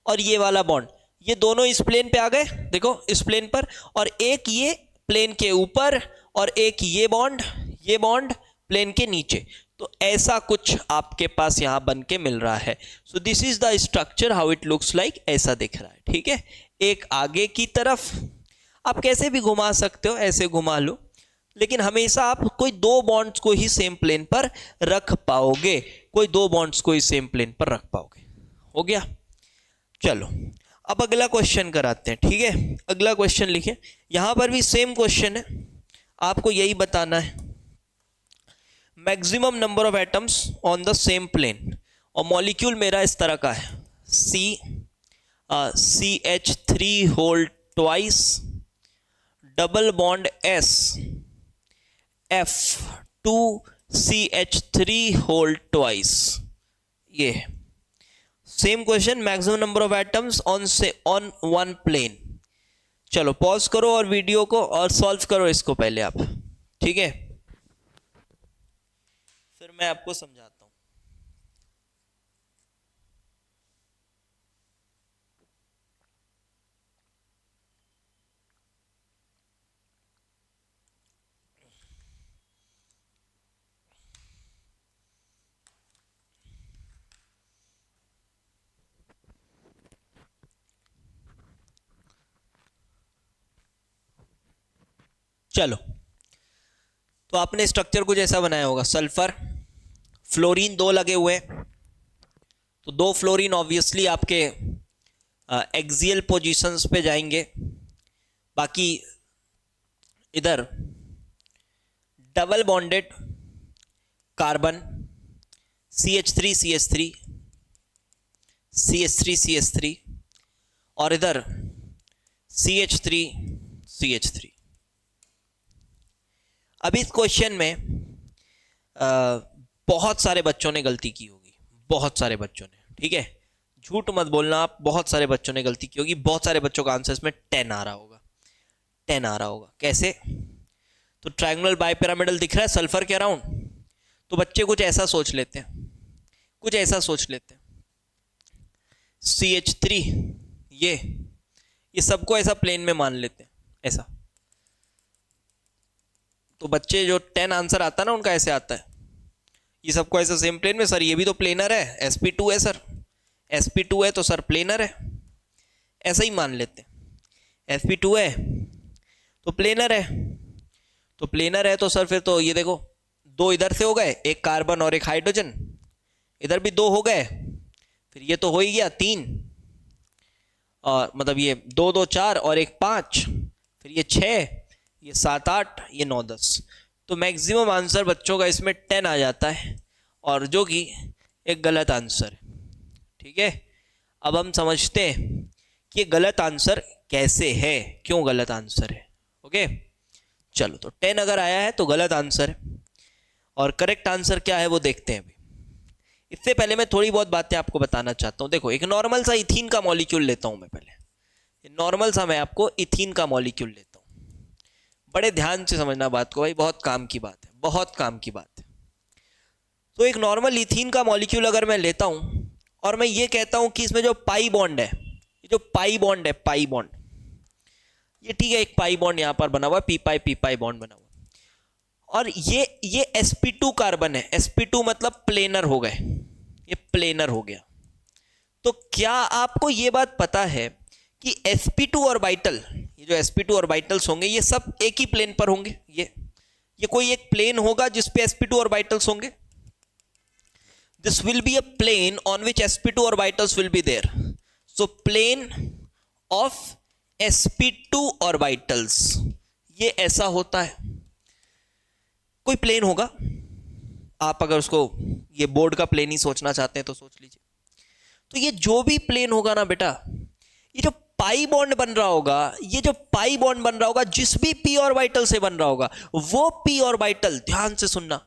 और ये वाला बॉन्ड, ये दोनों इस प्लेन पे आ गए, देखो इस प्लेन पर, और एक ये प्लेन के ऊपर, और एक ये बॉन्ड प्लेन के नीचे। तो ऐसा कुछ आपके पास यहां बन के मिल रहा है। So this is the structure, how it looks like, ऐसा दिख रहा है, ठीक है। एक आगे की तरफ, आप कैसे भी घुमा सकते हो, ऐसे घुमा लो, लेकिन हमेशा आप कोई 2 बॉन्ड्स को ही सेम प्लेन पर रख पाओगे, कोई 2 बॉन्ड्स को ही सेम प्लेन पर रख पाओगे। हो गया? चलो अब अगला क्वेश्चन कराते हैं, ठीक है। अगला क्वेश्चन लिखे, यहां पर भी सेम क्वेश्चन है, आपको यही बताना है। Maximum number of atoms on the same plane, और मॉलिक्यूल मेरा इस तरह का है, CH3 whole twice, double bond S, F2CH3 whole twice. ये same question, maximum number of atoms on one plane. चलो पॉज करो और वीडियो को और सॉल्व करो इसको पहले आप, ठीक है, फिर मैं आपको समझाता हूं। चलो, तो आपने स्ट्रक्चर कुछ ऐसा बनाया होगा, सल्फर फ्लोरीन 2 लगे हुए, तो 2 फ्लोरीन ऑब्वियसली आपके एक्सियल पोजीशंस पे जाएंगे, बाकी इधर डबल बॉन्डेड कार्बन CH3 और इधर CH3। अब इस क्वेश्चन में बहुत सारे बच्चों ने गलती की होगी, बहुत सारे बच्चों ने, ठीक है, झूठ मत बोलना आप, बहुत सारे बच्चों ने गलती की होगी, बहुत सारे बच्चों का आंसर इसमें 10 आ रहा होगा, 10 आ रहा होगा। कैसे? तो ट्रायंगुलर बाइपिरामिडल दिख रहा है सल्फर के अराउंड, तो बच्चे कुछ ऐसा सोच लेते हैं, कुछ ऐसा सोच लेते हैं CH3 ये सबको ऐसा प्लेन में मान लेते हैं ऐसा। तो बच्चे जो 10 आंसर आता है ना उनका ऐसे आता है, ये सबको ऐसा सेम प्लेन में, सर ये भी तो प्लेनर है, sp2 है सर, sp2 है तो सर प्लेनर है, ऐसा ही मान लेते हैं। sp2 है तो प्लेनर है, तो प्लेनर है तो सर फिर तो ये देखो 2 इधर से हो गए, एक कार्बन और एक हाइड्रोजन, इधर भी 2 हो गए, फिर ये तो हो ही गया 3, और मतलब ये 2 2 4 और एक 5, फिर ये 6, ये 7 8, ये 9 10, तो मैक्सिमम आंसर बच्चों का इसमें 10 आ जाता है, और जो कि एक गलत आंसर है। ठीक है, अब हम समझते हैं कि ये गलत आंसर कैसे है, क्यों गलत आंसर है। ओके चलो, तो 10 अगर आया है तो गलत आंसर है, और करेक्ट आंसर क्या है वो देखते हैं अभी। इससे पहले मैं थोड़ी बहुत बातें आपको बताना चाहता हूँ। देखो, एक नॉर्मल सा इथीन का मॉलिक्यूल लेता हूँ मैं, पहले नॉर्मल सा मैं आपको इथीन का मॉलिक्यूल लेता हूँ, बड़े ध्यान से समझना बात को भाई, बहुत काम की बात है, बहुत काम की बात है। तो एक नॉर्मल इथीन का मॉलिक्यूल अगर मैं लेता हूँ और मैं ये कहता हूँ कि इसमें जो पाई बॉन्ड है, ये जो पाई बॉन्ड है, पाई बॉन्ड, ये ठीक है, एक पाई बॉन्ड यहाँ पर बना हुआ है, पी पाई बॉन्ड बना हुआ है, और ये sp2 कार्बन है, sp2 मतलब प्लेनर हो गए, ये प्लेनर हो गया। तो क्या आपको ये बात पता है कि sp2 ऑर्बिटल, ये जो sp2 ऑर्बिटल्स होंगे ये सब एक ही प्लेन पर होंगे, ये कोई एक प्लेन होगा जिसपे sp2 ऑर्बिटल्स होंगे। This will be a plane on which sp2 orbitals will be there. So plane of sp2 orbitals, ये ऐसा होता है, कोई प्लेन होगा, आप अगर उसको ये बोर्ड का प्लेन ही सोचना चाहते हैं तो सोच लीजिए। तो ये जो भी प्लेन होगा ना बेटा, ये जो पाई बॉन्ड बन रहा होगा, ये जो पाई बॉन्ड बन रहा होगा जिस भी p ऑर्बिटल से बन रहा होगा, वो p ऑर्बिटल, ध्यान से सुनना,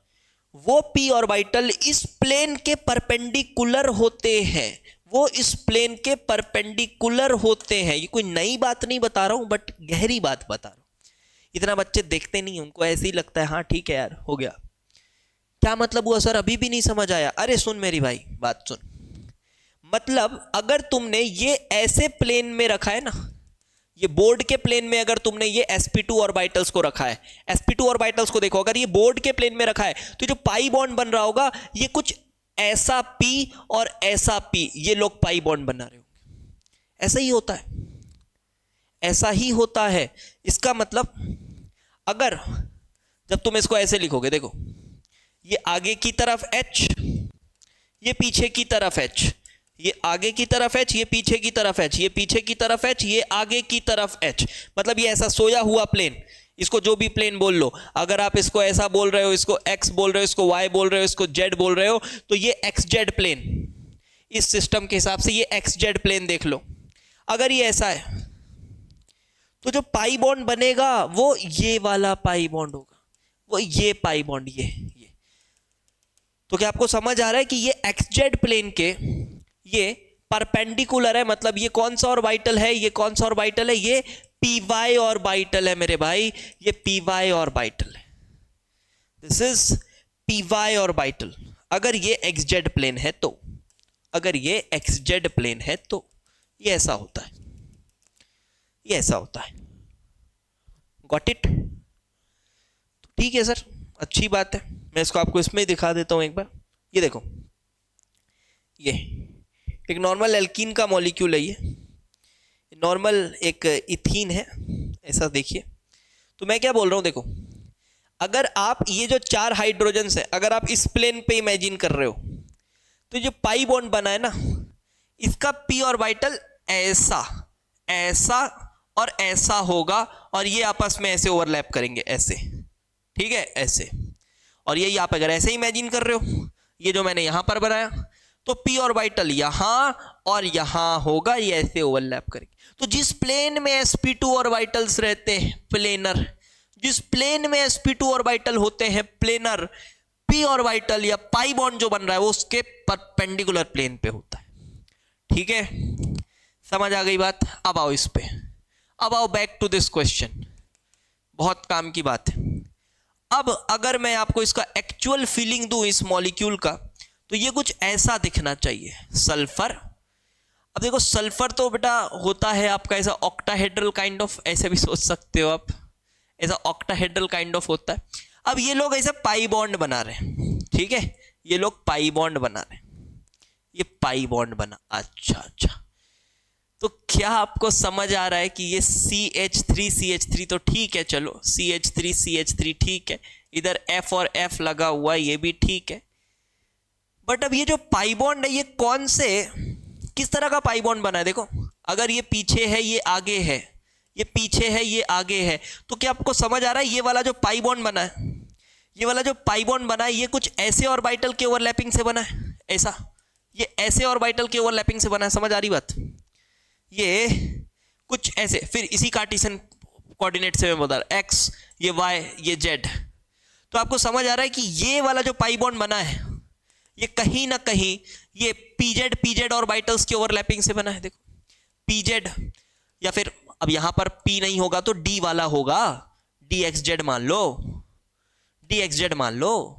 वो p ऑर्बिटल इस प्लेन के परपेंडिकुलर होते हैं, वो इस प्लेन के परपेंडिकुलर होते हैं। ये कोई नई बात नहीं बता रहा हूं, बट गहरी बात बता रहा हूं। इतना बच्चे देखते नहीं, उनको ऐसे ही लगता है हाँ ठीक है यार हो गया। क्या मतलब हुआ सर, अभी भी नहीं समझ आया? अरे सुन मेरी भाई बात सुन, मतलब अगर तुमने ये ऐसे प्लेन में रखा है ना, ये बोर्ड के प्लेन में अगर तुमने ये sp2 ऑर्बिटल्स को रखा है, sp2 ऑर्बिटल्स को देखो, अगर ये बोर्ड के प्लेन में रखा है तो जो पाई बॉन्ड बन रहा होगा ये कुछ ऐसा p और ऐसा p, ये लोग पाई बॉन्ड बना रहे होंगे। ऐसा ही होता है, ऐसा ही होता है। इसका मतलब अगर जब तुम इसको ऐसे लिखोगे, देखो ये आगे की तरफ h, ये पीछे की तरफ h, ये आगे की तरफ h, ये पीछे की तरफ h, ये पीछे की तरफ h, ये आगे की तरफ h, मतलब ये ऐसा सोया हुआ प्लेन, इसको जो भी प्लेन बोल लो, अगर आप इसको ऐसा बोल रहे हो, इसको x बोल रहे हो, इसको y बोल रहे हो, इसको z बोल रहे हो, तो ये xz प्लेन, इस सिस्टम के हिसाब से ये xz प्लेन देख लो। अगर ये ऐसा है तो जो पाई बॉन्ड बनेगा वो ये वाला पाई बॉन्ड होगा, वो ये पाई बॉन्ड, ये। तो क्या आपको समझ आ रहा है कि ये xz प्लेन के ये परपेंडिकुलर है, मतलब ये कौन सा ऑर्बिटल है, ये कौन सा ऑर्बिटल है, ये py ऑर्बिटल है मेरे भाई, ये py ऑर्बिटल है, दिस इज py ऑर्बिटल। अगर ये xz प्लेन है तो, अगर ये xz प्लेन है तो ये ऐसा होता है, ये ऐसा होता है। Got it? ठीक है सर, अच्छी बात है, मैं इसको आपको इसमें ही दिखा देता हूं एक बार। ये देखो, ये एक नॉर्मल एल्कीन का मॉलिक्यूल है, ये नॉर्मल एक इथीन है, ऐसा देखिए। तो मैं क्या बोल रहा हूं, देखो अगर आप ये जो 4 हाइड्रोजन्स है, अगर आप इस प्लेन पे इमेजिन कर रहे हो, तो जो पाई बॉन्ड बना है ना, इसका p ऑर्बिटल ऐसा, ऐसा और ऐसा होगा, और ये आपस में ऐसे ओवरलैप करेंगे, ऐसे, ठीक है, ऐसे। और यही आप अगर ऐसे इमेजिन कर रहे हो, ये जो मैंने यहां पर बनाया, तो p ऑर्बिटल यहां और यहां होगा, ये ऐसे ओवरलैप करेंगे। तो जिस प्लेन में sp2 ऑर्बिटल्स रहते हैं प्लेनर, जिस प्लेन में sp2 ऑर्बिटल होते हैं प्लेनर, p ऑर्बिटल या पाई बॉन्ड जो बन रहा है वो उसके परपेंडिकुलर प्लेन पे होता है। ठीक है, समझ आ गई बात? अब आओ इस पे, अब आओ बैक टू दिस क्वेश्चन, बहुत काम की बात है। अब अगर मैं आपको इसका एक्चुअल फीलिंग दूं इस मॉलिक्यूल का, तो ये कुछ ऐसा दिखना चाहिए, सल्फर। अब देखो सल्फर तो बेटा होता है आपका ऐसा ऑक्टाहेड्रल काइंड ऑफ, ऐसे भी सोच सकते हो आप, ऐसा ऑक्टाहेड्रल काइंड ऑफ होता है। अब ये लोग ऐसा पाई बॉन्ड बना रहे हैं, ठीक है, ये लोग पाई बॉन्ड बना रहे हैं, ये पाई बॉन्ड बना, अच्छा। तो क्या आपको समझ आ रहा है कि ये CH3 तो ठीक है, चलो CH3 ठीक है, इधर F और F लगा हुआ है, ये भी ठीक है। बट अब ये जो पाई बॉन्ड है, ये कौन से, किस तरह का पाई बॉन्ड बना है? देखो, अगर ये पीछे है, ये आगे है, ये पीछे है, ये आगे है, तो क्या आपको समझ आ रहा है ये वाला जो पाई बॉन्ड बना है, ये वाला जो पाई बॉन्ड बना है, ये कुछ ऐसे ऑर्बिटल के ओवरलैपिंग से बना है, ऐसा, ये ऐसे ऑर्बिटल के ओवरलैपिंग से बना है, समझ आ रही बात? ये कुछ ऐसे, फिर इसी कार्टेशियन कोऑर्डिनेट से मैं बता रहा, x, ये y, ये z। तो आपको समझ आ रहा है कि ये वाला जो पाई बॉन्ड बना है, ये कहीं ना कहीं ये pz ऑर्बिटल्स के ओवरलैपिंग से बना है। देखो pz, या फिर अब यहां पर p नहीं होगा तो d वाला होगा, dxz मान लो, dxz मान लो,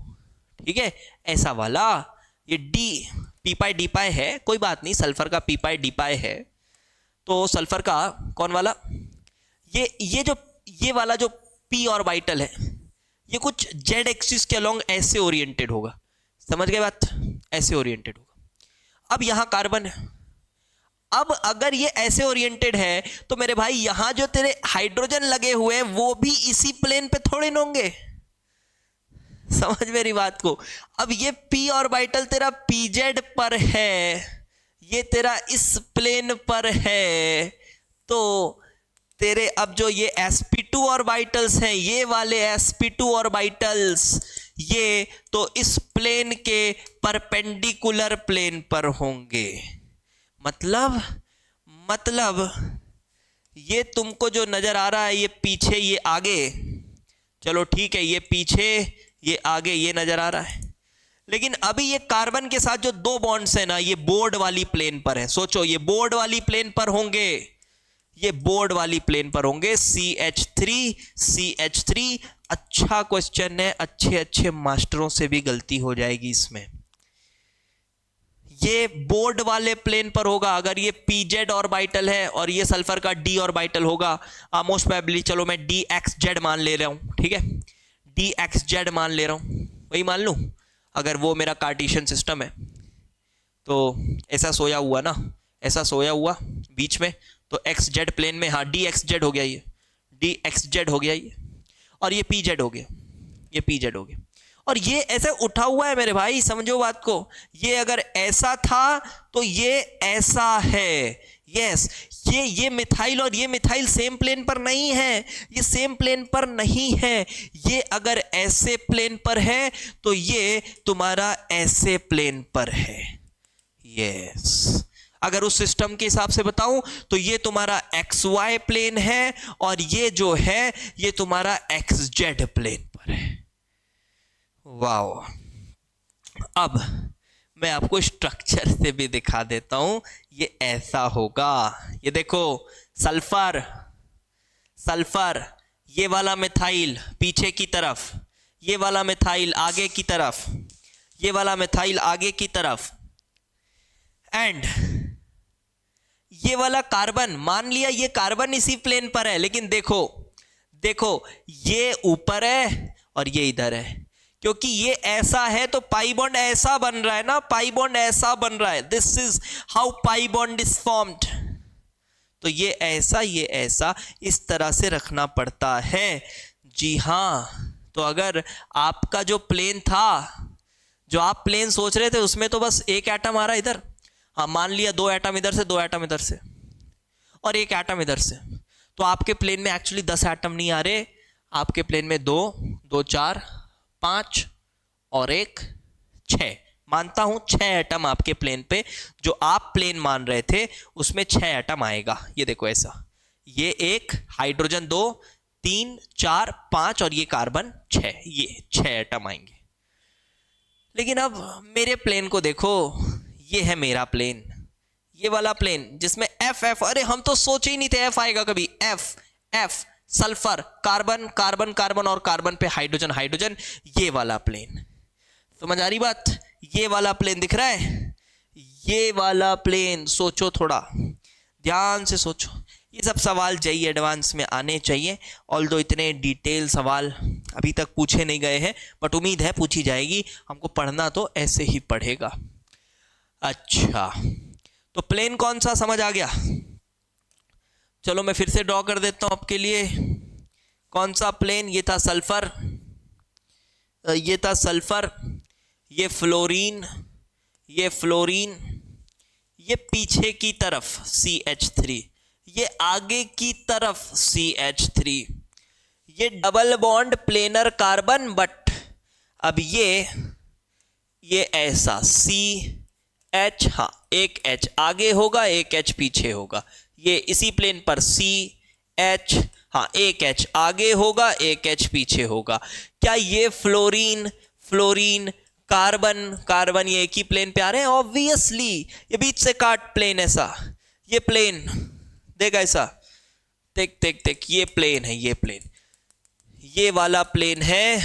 ठीक है, ऐसा वाला। ये d p पाई d पाई है, कोई बात नहीं, सल्फर का p पाई d पाई है, तो सल्फर का कौन वाला, ये वाला जो p ऑर्बिटल है, ये कुछ z एक्सिस के अलोंग ऐसे ओरिएंटेड होगा, समझ गए बात, ऐसे ओरिएंटेड होगा। अब यहां कार्बन है, अब अगर ये ऐसे ओरिएंटेड है तो मेरे भाई यहां जो तेरे हाइड्रोजन लगे हुए हैं वो भी इसी प्लेन पे थोड़े न होंगे, समझ मेरी बात को। अब ये p ऑर्बिटल तेरा pz पर है, ये तेरा इस प्लेन पर है, तो तेरे अब जो ये sp2 ऑर्बिटल्स हैं, ये वाले sp2 ऑर्बिटल्स, ये तो इस प्लेन के परपेंडिकुलर प्लेन पर होंगे। मतलब ये तुमको जो नजर आ रहा है, ये पीछे ये आगे, चलो ठीक है, ये पीछे ये आगे, ये नजर आ रहा है, लेकिन अभी ये कार्बन के साथ जो दो बॉन्ड्स है ना, ये बोर्ड वाली प्लेन पर है। सोचो, ये बोर्ड वाली प्लेन पर होंगे, ये बोर्ड वाली प्लेन पर होंगे, CH3। अच्छा क्वेश्चन है, अच्छे मास्टरों से भी गलती हो जाएगी इसमें। ये बोर्ड वाले प्लेन पर होगा अगर ये pz ऑर्बिटल है और ये सल्फर का d ऑर्बिटल होगा, मोस्ट प्रोबेबली, चलो मैं dxz मान ले रहा हूं, ठीक है, dxz मान ले रहा हूं, वही मान लूं। अगर वो मेरा कार्टेशियन सिस्टम है तो ऐसा सोया हुआ ना, ऐसा सोया हुआ बीच में, तो xz प्लेन में, हाँ dxz हो गया, ये dxz हो गया, ये, और ये pz हो गया, ये pz हो गया, और ये ऐसे उठा हुआ है मेरे भाई, समझो बात को। ये अगर ऐसा था तो ये ऐसा है, यस, ये मिथाइल और ये मिथाइल सेम प्लेन पर नहीं है, ये सेम प्लेन पर नहीं है। ये अगर ऐसे प्लेन पर है तो ये तुम्हारा ऐसे प्लेन पर है, यस। अगर उस सिस्टम के हिसाब से बताऊं तो ये तुम्हारा XY प्लेन है और ये जो है ये तुम्हारा XZ प्लेन पर है। वाओ, अब मैं आपको स्ट्रक्चर से भी दिखा देता हूं, ये ऐसा होगा। ये देखो, सल्फर, ये वाला मिथाइल पीछे की तरफ, ये वाला मिथाइल आगे की तरफ, ये वाला मिथाइल आगे की तरफ, एंड ये वाला कार्बन, मान लिया ये कार्बन इसी प्लेन पर है, लेकिन देखो ये ऊपर है और ये इधर है, क्योंकि ये ऐसा है तो पाई बॉन्ड ऐसा बन रहा है ना, पाई बॉन्ड ऐसा बन रहा है, this is how pi bond is formed. तो ये ऐसा, ये ऐसा, इस तरह से रखना पड़ता है। जी हाँ, तो अगर आपका जो प्लेन था, जो आप प्लेन सोच रहे थे, उसमें तो बस एक एटम आ रहा है इधर, हाँ मान लिया 2 एटम इधर से, 2 एटम इधर से और 1 एटम इधर से, तो आपके प्लेन में एक्चुअली 10 एटम नहीं आ रहे, आपके प्लेन में 2, 2 4 5 और 1 6, मानता हूं 6 एटम आपके प्लेन पे, जो आप प्लेन मान रहे थे उसमें 6 एटम आएगा। ये देखो ऐसा, ये 1 हाइड्रोजन 2 3 4 5 और ये कार्बन 6, ये 6 एटम आएंगे। लेकिन अब मेरे प्लेन को देखो, ये है मेरा प्लेन, ये वाला प्लेन जिसमें F, अरे हम तो सोचे ही नहीं थे F आएगा कभी, F sulphur, carbon carbon carbon और कार्बन पे हाइड्रोजन हाइड्रोजन, ये वाला प्लेन। समझ आ रही बात? ये वाला प्लेन दिख रहा है, ये वाला प्लेन। सोचो, थोड़ा ध्यान से सोचो। ये सब सवाल जेईई एडवांस में आने चाहिए, ऑल्दो इतने डिटेल सवाल अभी तक पूछे नहीं गए हैं, बट उम्मीद है पूछी जाएगी। हमको पढ़ना तो ऐसे ही पढ़ेगा। अच्छा, तो प्लेन कौन सा समझ आ गया? चलो मैं फिर से ड्रॉ कर देता हूं आपके लिए। कौन सा प्लेन? ये था सल्फर, ये था सल्फर, ये फ्लोरीन, ये फ्लोरीन, ये पीछे की तरफ CH3, ये आगे की तरफ CH3, ये double bond planar carbon, but अब ये ऐसा CH, हाँ एक H आगे होगा एक H पीछे होगा, ये इसी प्लेन पर CH, हाँ एक H आगे होगा एक H पीछे होगा। क्या ये फ्लोरीन फ्लोरीन कार्बन कार्बन ये एक ही प्लेन पे आ रहे हैं? ऑब्वियसली, ये बीच से काट प्लेन ऐसा, ये प्लेन देख ऐसा, देख देख देख, ये प्लेन है, ये प्लेन, ये वाला प्लेन है,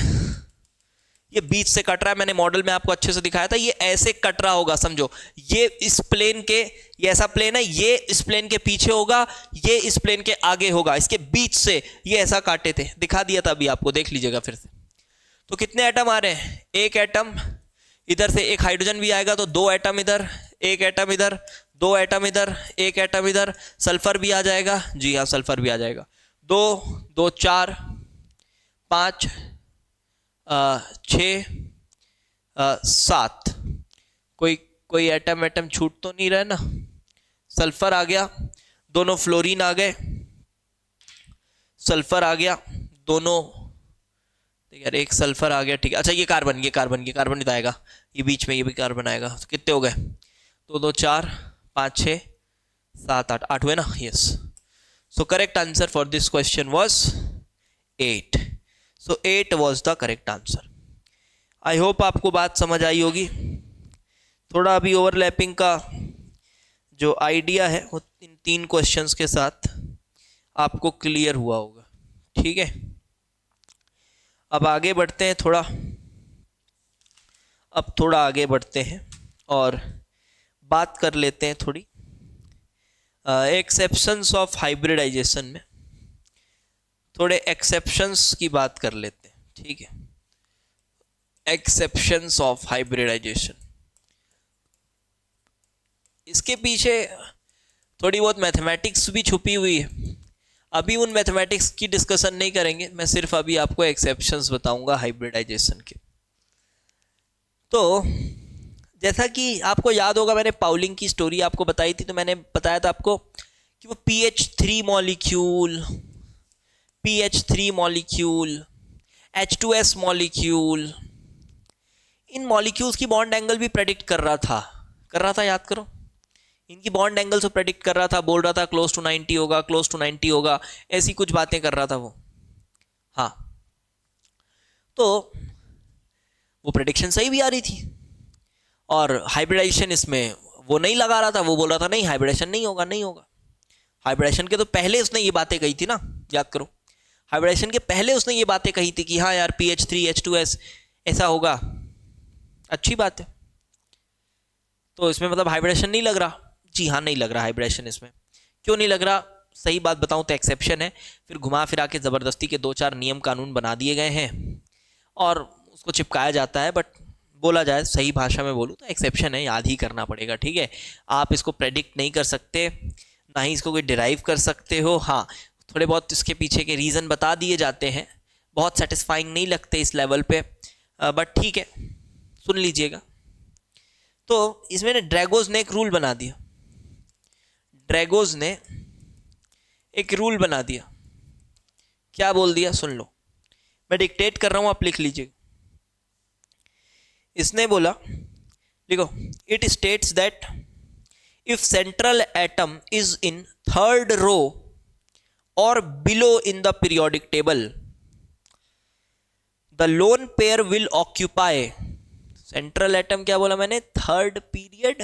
ये बीच से कट रहा है। मैंने मॉडल में आपको अच्छे से दिखाया था, ये ऐसे कट रहा होगा, समझो। ये इस प्लेन के, ये ऐसा प्लेन है, ये इस प्लेन के पीछे होगा, ये इस प्लेन के आगे होगा, इसके बीच से ये ऐसा काटे थे, दिखा दिया था अभी आपको, देख लीजिएगा फिर से। तो कितने एटम आ रहे हैं? एक एटम इधर से, एक हाइड्रोजन भी आएगा तो 2 एटम इधर, एक एटम इधर, 2 एटम इधर, एक एटम इधर, सल्फर भी आ जाएगा, जी हाँ सल्फर भी आ जाएगा। 2 2 4 5 6 7, कोई एटम छूट तो नहीं रहा ना? सल्फर आ गया, दोनों फ्लोरीन आ गए, सल्फर आ गया दोनों, यार एक सल्फर आ गया, ठीक है। अच्छा ये कार्बन इधर आएगा, ये बीच में ये भी कार्बन आएगा। तो कितने हो गए? 2 2 4 5 6 7 8, 8 हुए ना? Yes. So correct answer for this question was 8। So 8 was the correct answer. I hope आपको बात समझ आई होगी। थोड़ा अभी ओवरलैपिंग का जो आइडिया है वो इन 3 क्वेश्चंस के साथ आपको क्लियर हुआ होगा, ठीक है। अब आगे बढ़ते हैं, थोड़ा आगे बढ़ते हैं और बात कर लेते हैं थोड़ी एक्सेप्शंस ऑफ हाइब्रिडाइजेशन में, थोड़े एक्सेप्शंस की बात कर लेते हैं, ठीक है। एक्सेप्शंस ऑफ हाइब्रिडाइजेशन, इसके पीछे थोड़ी बहुत मैथमेटिक्स भी छुपी हुई है। अभी उन मैथमेटिक्स की डिस्कशन नहीं करेंगे, मैं सिर्फ अभी आपको एक्सेप्शंस बताऊंगा हाइब्रिडाइजेशन के। तो जैसा कि आपको याद होगा, मैंने पाउलिंग की स्टोरी आपको बताई थी, तो मैंने बताया था आपको कि वो PH3 मॉलिक्यूल, H2S मॉलिक्यूल, इन मॉलिक्यूल्स की बॉन्ड एंगल भी प्रेडिक्ट कर रहा था, याद करो। इनकी बॉन्ड एंगल से प्रेडिक्ट कर रहा था, बोल रहा था क्लोज टू 90 होगा, ऐसी कुछ बातें कर रहा था वो। हाँ, तो वो प्रेडिक्शन सही भी आ रही थी, और हाइब्रिडाइजेशन इसमें वो नहीं लगा रहा था, वो बोल रहा था नहीं हाइब्रिडाइजेशन नहीं होगा। हाइब्रिडाइजेशन के तो पहले उसने ये बातें कही थी ना, याद करो। हाइब्रिडाइजेशन के पहले उसने ये बातें कही थी कि हाँ यार PH3 H2S ऐसा होगा, अच्छी बात है। तो इसमें मतलब हाइब्रिडेशन नहीं लग रहा? जी हाँ, नहीं लग रहा हाइब्रिडेशन इसमें। क्यों नहीं लग रहा? सही बात बताऊं तो एक्सेप्शन है, फिर घुमा फिरा के ज़बरदस्ती के 2-4 नियम कानून बना दिए गए हैं और उसको चिपकाया जाता है। बट बोला जाए, सही भाषा में बोलूँ तो एक्सेप्शन है, याद ही करना पड़ेगा, ठीक है। आप इसको प्रेडिक्ट नहीं कर सकते, ना ही इसको कोई डिराइव कर सकते हो। हाँ, थोड़े बहुत इसके पीछे के रीज़न बता दिए जाते हैं, बहुत सेटिस्फाइंग नहीं लगते इस लेवल पे, बट ठीक है, सुन लीजिएगा। तो इसमें ड्रैगोज ने एक रूल बना दिया, क्या बोल दिया सुन लो, मैं डिक्टेट कर रहा हूं, आप लिख लीजिए। इसने बोला, लिखो, it states that if central atom is in 3rd रो और below in the periodic table, the lone pair will occupy, central atom क्या बोला मैंने, 3rd पीरियड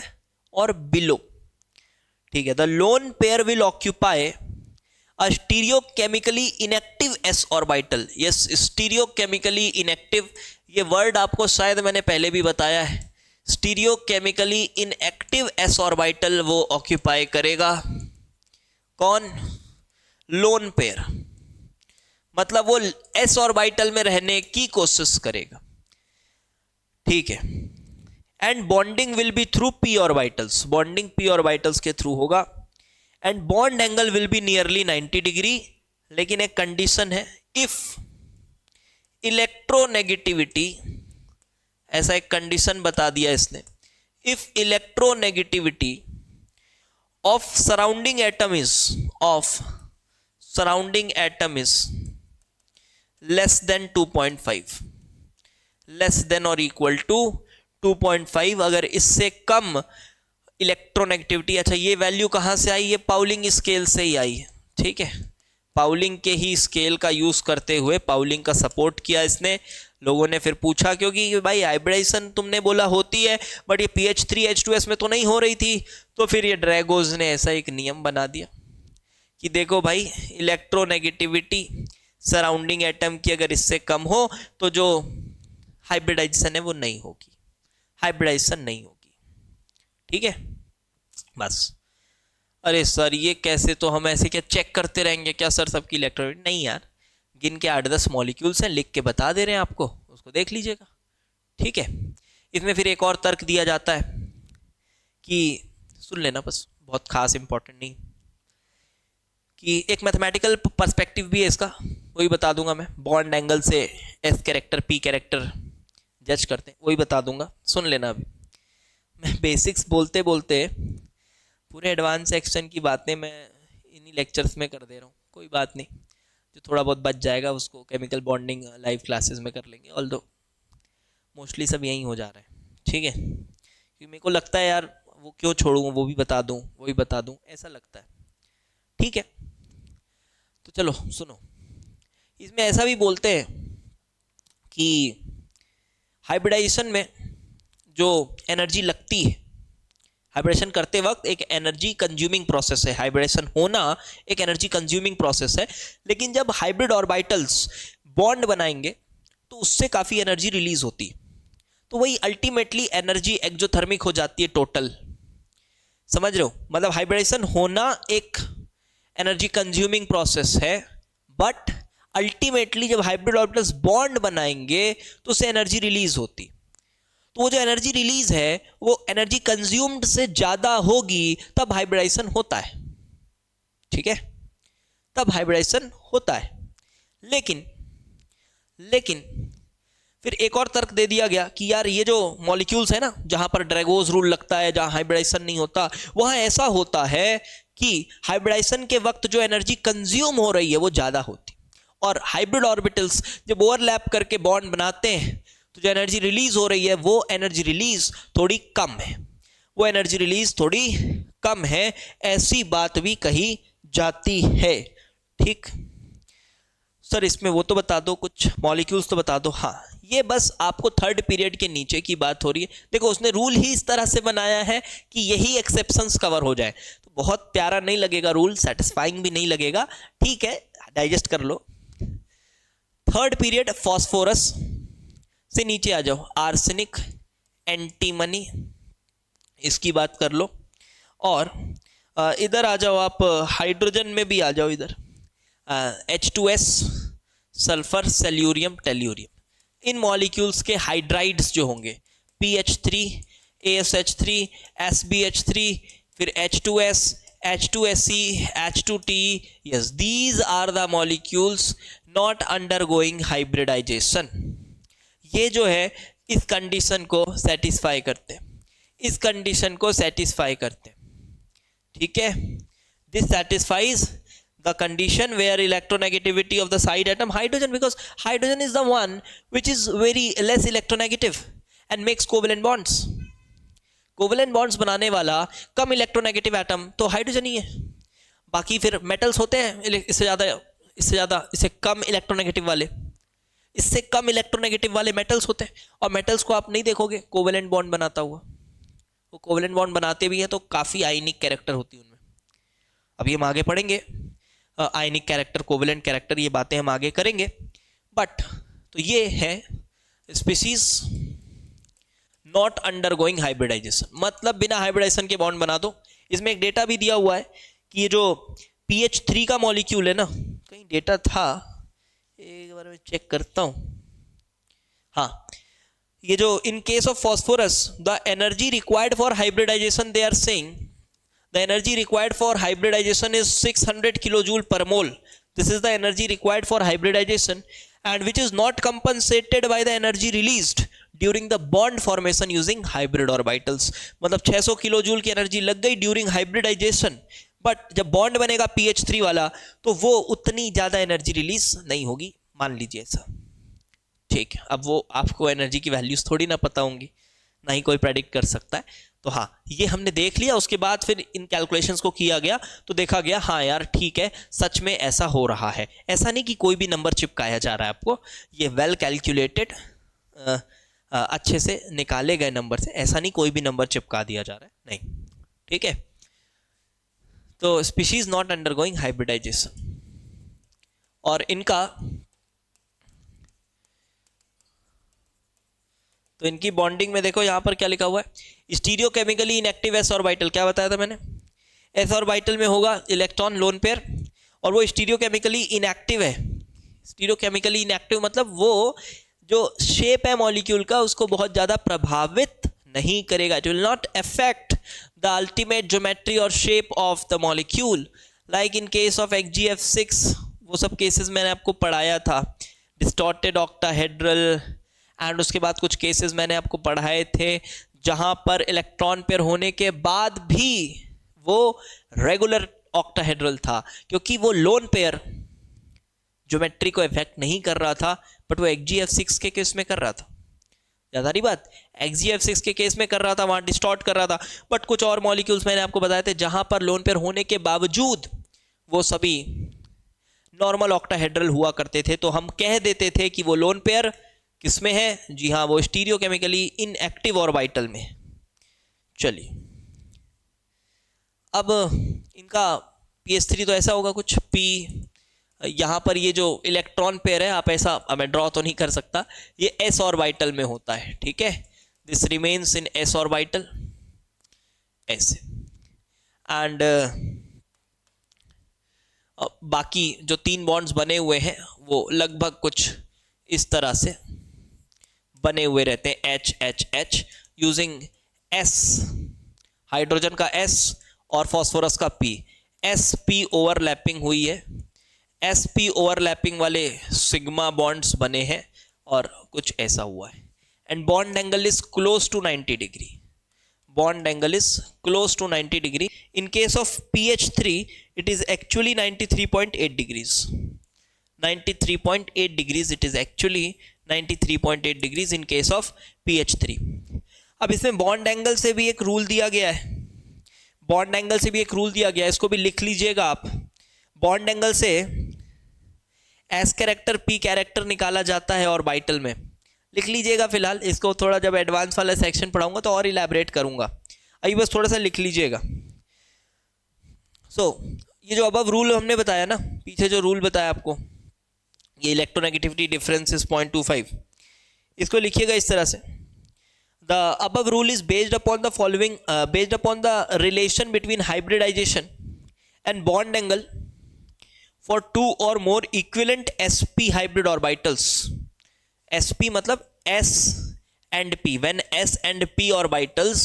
और बिलो, ठीक है। The lone pair will occupy A stereochemically inactive s orbital, yes, stereochemically inactive, ये वर्ड आपको शायद मैंने पहले भी बताया है। स्टीरियोकेमिकली इनएक्टिव एस ऑर्बिटल वो ऑक्यूपाई करेगा कौन? लोन पेयर, मतलब वो एस ऑर्बिटल में रहने की कोशिश करेगा, ठीक है। And bonding will be through P orbitals, bonding P orbitals के थ्रू होगा। And bond angle will be nearly 90 degree, लेकिन एक कंडीशन है, इफ इलेक्ट्रोनेगेटिविटी, ऐसा एक कंडीशन बता दिया इसने, if electronegativity of surrounding atom is less than 2.5, less than और इक्वल टू 2.5, अगर इससे कम इलेक्ट्रोनेगेटिविटी, अच्छा ये वैल्यू कहां से आई? ये पाउलिंग स्केल से ही आई है, ठीक है। पाउलिंग के ही स्केल का यूज करते हुए पाउलिंग का सपोर्ट किया इसने। लोगों ने फिर पूछा, क्योंकि भाई हाइब्रिडाइजेशन तुमने बोला होती है बट ये PH3H2S में तो नहीं हो रही थी, तो फिर ये ड्रैगोज ने ऐसा एक नियम बना दिया कि देखो भाई इलेक्ट्रोनेगेटिविटी सराउंडिंग एटम की अगर इससे कम हो तो जो हाइब्रिडाइजेशन है वो नहीं होगी, हाइब्रिडाइजेशन नहीं होगी, ठीक है बस। अरे सर ये कैसे, तो हम ऐसे क्या चेक करते रहेंगे क्या सर सबकी इलेक्ट्रोनेगेटिविटी? नहीं यार, गिन के 8-10 मॉलिक्यूल्स हैं, लिख के बता दे रहे हैं आपको, उसको देख लीजिएगा, ठीक है। इसमें फिर एक और तर्क दिया जाता है कि, सुन लेना बस, बहुत खास इंपॉर्टेंट नहीं, कि एक मैथमेटिकल पर्सपेक्टिव भी है इसका, वही बता दूंगा मैं। बॉन्ड एंगल से एस कैरेक्टर पी कैरेक्टर जज करते हैं, वही बता दूंगा, सुन लेना। अभी मैं बेसिक्स बोलते बोलते पूरे एडवांस सेक्शन की बातें मैं इन्हीं लेक्चर्स में कर दे रहा हूँ, कोई बात नहीं, जो थोड़ा बहुत बच जाएगा उसको केमिकल बॉन्डिंग लाइव क्लासेस में कर लेंगे, ऑल्दो मोस्टली सब यहीं हो जा रहा है, ठीक है। क्योंकि मेरे को लगता है यार वो क्यों छोड़ूँ, वो भी बता दूँ वो भी बता दूँ, ऐसा लगता है, ठीक है। तो चलो सुनो, इसमें ऐसा भी बोलते हैं कि हाइब्रिडाइजेशन में जो एनर्जी लगती है, हाइब्रिडेशन करते वक्त एक एनर्जी कंज्यूमिंग प्रोसेस है, हाइब्रिडेशन होना एक एनर्जी कंज्यूमिंग प्रोसेस है, लेकिन जब हाइब्रिड ऑर्बिटल्स बॉन्ड बनाएंगे तो उससे काफ़ी एनर्जी रिलीज होती है, तो वही अल्टीमेटली एनर्जी एक्सोथर्मिक हो जाती है टोटल, समझ रहे हो? मतलब हाइब्रिडेशन होना एक एनर्जी कंज्यूमिंग प्रोसेस है, बट अल्टीमेटली जब हाइब्रिड ऑर्बिटल्स बॉन्ड बनाएंगे तो उससे एनर्जी रिलीज होती, तो वो जो एनर्जी रिलीज है वो एनर्जी कंज्यूम्ड से ज्यादा होगी, तब हाइब्रिडाइजेशन होता है, ठीक है, तब हाइब्रिडाइजेशन होता है। लेकिन फिर एक और तर्क दे दिया गया कि यार ये जो मॉलिक्यूल्स है ना, जहां पर ड्रैगोज रूल लगता है, जहां हाइब्रिडाइजेशन नहीं होता, वहां ऐसा होता है कि हाइब्रिडाइजेशन के वक्त जो एनर्जी कंज्यूम हो रही है वो ज्यादा होती, और हाइब्रिड ऑर्बिटल्स जब ओवरलैप करके बॉन्ड बनाते हैं तो जो एनर्जी रिलीज हो रही है वो एनर्जी रिलीज थोड़ी कम है, वो एनर्जी रिलीज थोड़ी कम है, ऐसी बात भी कही जाती है, ठीक। सर इसमें वो तो बता दो, कुछ मॉलिक्यूल्स तो बता दो। हाँ, ये बस आपको थर्ड पीरियड के नीचे की बात हो रही है। देखो उसने रूल ही इस तरह से बनाया है कि यही एक्सेप्शंस कवर हो जाए, तो बहुत प्यारा नहीं लगेगा रूल, सेटिस्फाइंग भी नहीं लगेगा, ठीक है, डाइजेस्ट कर लो। थर्ड पीरियड फॉस्फोरस से नीचे आ जाओ, आर्सेनिक, एंटीमनी, इसकी बात कर लो, और इधर आ जाओ आप, हाइड्रोजन में भी आ जाओ, इधर H2S, सल्फर, सेल्यूरियम, टेल्यूरियम, इन मॉलिक्यूल्स के हाइड्राइड्स जो होंगे, PH3, ASH3, SBH3, फिर H2S, H2SE, H2T, yes, these are the molecules not undergoing hybridization। ये जो है इस कंडीशन को सेटिस्फाई करते हैं, इस कंडीशन को सेटिस्फाई करते हैं, ठीक है। This satisfies the condition where electronegativity of the side atom hydrogen, because hydrogen is the one which is very less electronegative and makes covalent bonds। covalent bonds बनाने वाला कम इलेक्ट्रोनेगेटिव एटम तो हाइड्रोजन ही है। बाकी फिर मेटल्स होते हैं इससे कम इलेक्ट्रोनेगेटिव वाले, इससे कम इलेक्ट्रोनेगेटिव वाले मेटल्स होते हैं, और मेटल्स को आप नहीं देखोगे कोवेलेंट बॉन्ड बनाता हुआ, वो कोवेलेंट बॉन्ड बनाते भी हैं तो काफ़ी आयनिक कैरेक्टर होती है उनमें। अभी हम आगे पढ़ेंगे, आयनिक कैरेक्टर, कोवेलेंट कैरेक्टर, ये बातें हम आगे करेंगे। बट तो ये है स्पीशीज नॉट अंडरगोइंग हाइब्रिडाइजेशन, मतलब बिना हाइब्रिडाइजेशन के बॉन्ड बना दो। इसमें एक डेटा भी दिया हुआ है कि ये जो PH3 का मॉलिक्यूल है ना, कहीं डेटा था, एक बार मैं चेक करता हूं। हाँ, ये जो in case of phosphorus the energy required for hybridisation, they are saying the energy required for hybridization is 600 kilojoule per mole. This is the energy required for hybridization and which is not compensated by the energy released during the bond formation using hybrid orbitals. मतलब 600 किलोजूल की एनर्जी लग गई ड्यूरिंग हाइब्रिडाइजेशन, बट जब बॉन्ड बनेगा PH3 वाला तो वो उतनी ज्यादा एनर्जी रिलीज नहीं होगी, मान लीजिए ऐसा। ठीक है, अब वो आपको एनर्जी की वैल्यूज थोड़ी ना पता होंगी, ना ही कोई प्रेडिक्ट कर सकता है। तो हाँ, ये हमने देख लिया। उसके बाद फिर इन कैलकुलेशंस को किया गया तो देखा गया हाँ यार ठीक है, सच में ऐसा हो रहा है। ऐसा नहीं कि कोई भी नंबर चिपकाया जा रहा है आपको, ये वेल कैलकुलेटेड, अच्छे से निकाले गए नंबर से, ऐसा नहीं कोई भी नंबर चिपका दिया जा रहा है, नहीं। ठीक है, तो स्पीशीज नॉट अंडरगोइंग हाइब्रिडाइजेशन, और इनका तो इनकी बॉन्डिंग में देखो यहां पर क्या लिखा हुआ है, stereo chemically inactive S orbital. क्या बताया था मैंने, एस ऑर्बिटल में होगा इलेक्ट्रॉन लोन पेयर, और वो स्टीरियो केमिकली इनएक्टिव है। स्टीरियो केमिकली इनएक्टिव मतलब वो जो शेप है मॉलिक्यूल का उसको बहुत ज्यादा प्रभावित नहीं करेगा, it will not affect the ultimate geometry और shape of the molecule, like in case of XgF6। वो सब केसेस मैंने आपको पढ़ाया था, डिस्टॉर्टेड ऑक्टाहेड्रल, एंड उसके बाद कुछ केसेस मैंने आपको पढ़ाए थे जहां पर इलेक्ट्रॉन पेयर होने के बाद भी वो रेगुलर ऑक्टाहेड्रल था, क्योंकि वो लोन पेयर ज्योमेट्री को इफेक्ट नहीं कर रहा था, बट वो XgF6 के केस में कर रहा था। ज्यादा नहीं बात, XgF6 के केस में कर रहा था, वहां डिस्टॉर्ट कर रहा था। बट कुछ और मॉलिक्यूल्स मैंने आपको बताए थे जहां पर लोन पेयर होने के बावजूद वो सभी नॉर्मल ऑक्टाहेड्रल हुआ करते थे, तो हम कह देते थे कि वो लोन पेयर किसमें है, जी हाँ, वो स्टीरियो केमिकली इनएक्टिव ऑर्बिटल में। चलिए, अब इनका PH3 तो ऐसा होगा कुछ P, यहाँ पर ये जो इलेक्ट्रॉन पेयर है, आप ऐसा मैं ड्रॉ तो नहीं कर सकता, ये S ऑर्बिटल में होता है। ठीक है, this remains in S orbital ऐसे, एंड बाकी जो 3 बॉन्ड्स बने हुए हैं वो लगभग कुछ इस तरह से बने हुए रहते हैं, HHH यूजिंग S, हाइड्रोजन का S और फास्फोरस का P। SP ओवरलैपिंग हुई है, SP ओवरलैपिंग वाले सिग्मा बॉन्ड्स बने हैं और कुछ ऐसा हुआ है, and bond angle is close to 90 degree. Bond angle is close to 90 degree. In case of PH3 it is actually 93.8 degrees. 93.8 degrees, it is actually 93.8 degrees in case of PH3। अब इसमें बॉन्ड एंगल से भी एक रूल दिया गया है, बॉन्ड एंगल से भी एक रूल दिया गया है, इसको भी लिख लीजिएगा आप। बॉन्ड एंगल से S कैरेक्टर P कैरेक्टर निकाला जाता है ऑर्बिटल में, लिख लीजिएगा फिलहाल। इसको थोड़ा जब एडवांस वाला सेक्शन पढ़ाऊंगा तो और इलैबोरेट करूंगा, अभी बस थोड़ा सा लिख लीजिएगा। सो ये जो अब रूल हमने बताया ना, पीछे जो रूल बताया आपको, ये इलेक्ट्रोनेगेटिविटी डिफरेंस इज 0.25, इसको लिखिएगा इस तरह से, the above rule is based upon the following, based upon the relation between hybridization and bond angle for 2 और more equivalent sp hybrid orbitals. sp मतलब S and P, when S and P orbitals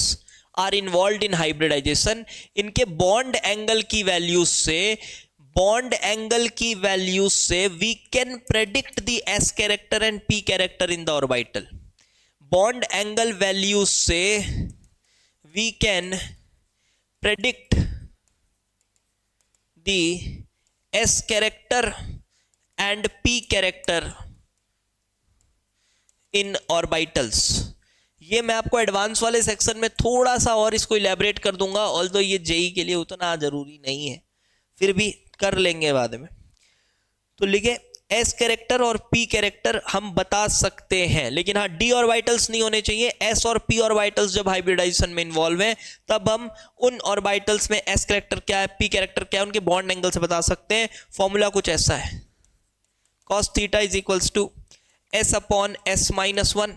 are involve in hybridization, इनके बॉन्ड एंगल की वैल्यू से we can predict the S character and P character in the orbital. Bond angle value से we can predict the S character and P character in orbitals. ये मैं आपको एडवांस वाले सेक्शन में थोड़ा सा और इसको इलैबोरेट कर दूंगा, ऑल्दो ये जेई के लिए उतना जरूरी नहीं है, फिर भी कर लेंगे बाद में। तो लिखे एस कैरेक्टर और पी कैरेक्टर हम बता सकते हैं, लेकिन हाँ डी ऑर्बिटल्स नहीं होने चाहिए। एस और पी ऑर्बिटल्स जब हाइब्रिडाइजेशन में इन्वॉल्व हैं तब हम उन ऑर्बिटल्स में एस कैरेक्टर क्या है, पी कैरेक्टर क्या है, उनके बॉन्ड एंगल से बता सकते हैं। फॉर्मूला कुछ ऐसा है, cos theta is equals to s upon s minus 1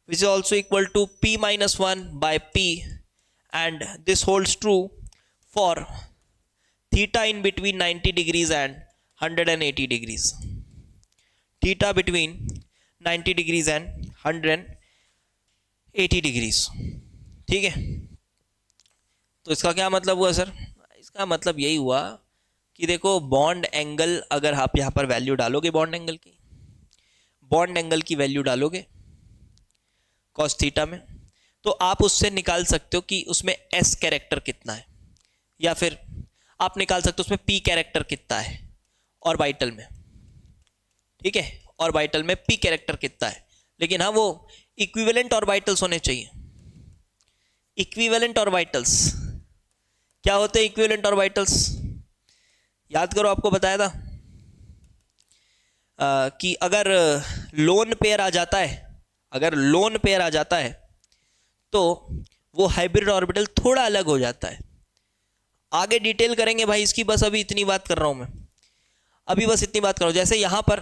which is also equal to p minus 1 by p, and this holds true for theta in between 90 degrees and 180 degrees. Theta between 90 degrees and 180 degrees. ठीक है, तो इसका क्या मतलब हुआ सर? इसका मतलब यही हुआ कि देखो बॉन्ड एंगल, अगर आप यहाँ पर वैल्यू डालोगे बॉन्ड एंगल की वैल्यू डालोगे cos थीटा में, तो आप उससे निकाल सकते हो कि उसमें s कैरेक्टर कितना है, या फिर आप निकाल सकते हो उसमें p कैरेक्टर कितना है ऑर्बिटल में। ठीक है, ऑर्बिटल में p कैरेक्टर कितना है, लेकिन हाँ वो इक्विवेलेंट ऑर्बिटल्स होने चाहिए। इक्विवेलेंट ऑर्बिटल्स क्या होते हैं? इक्विवेलेंट ऑर्बिटल्स याद करो, आपको बताया था कि अगर लोन पेयर आ जाता है, तो वो हाइब्रिड ऑर्बिटल थोड़ा अलग हो जाता है। आगे डिटेल करेंगे भाई इसकी, बस अभी इतनी बात कर रहा हूं मैं, अभी बस इतनी बात कर रहा हूं। जैसे यहां पर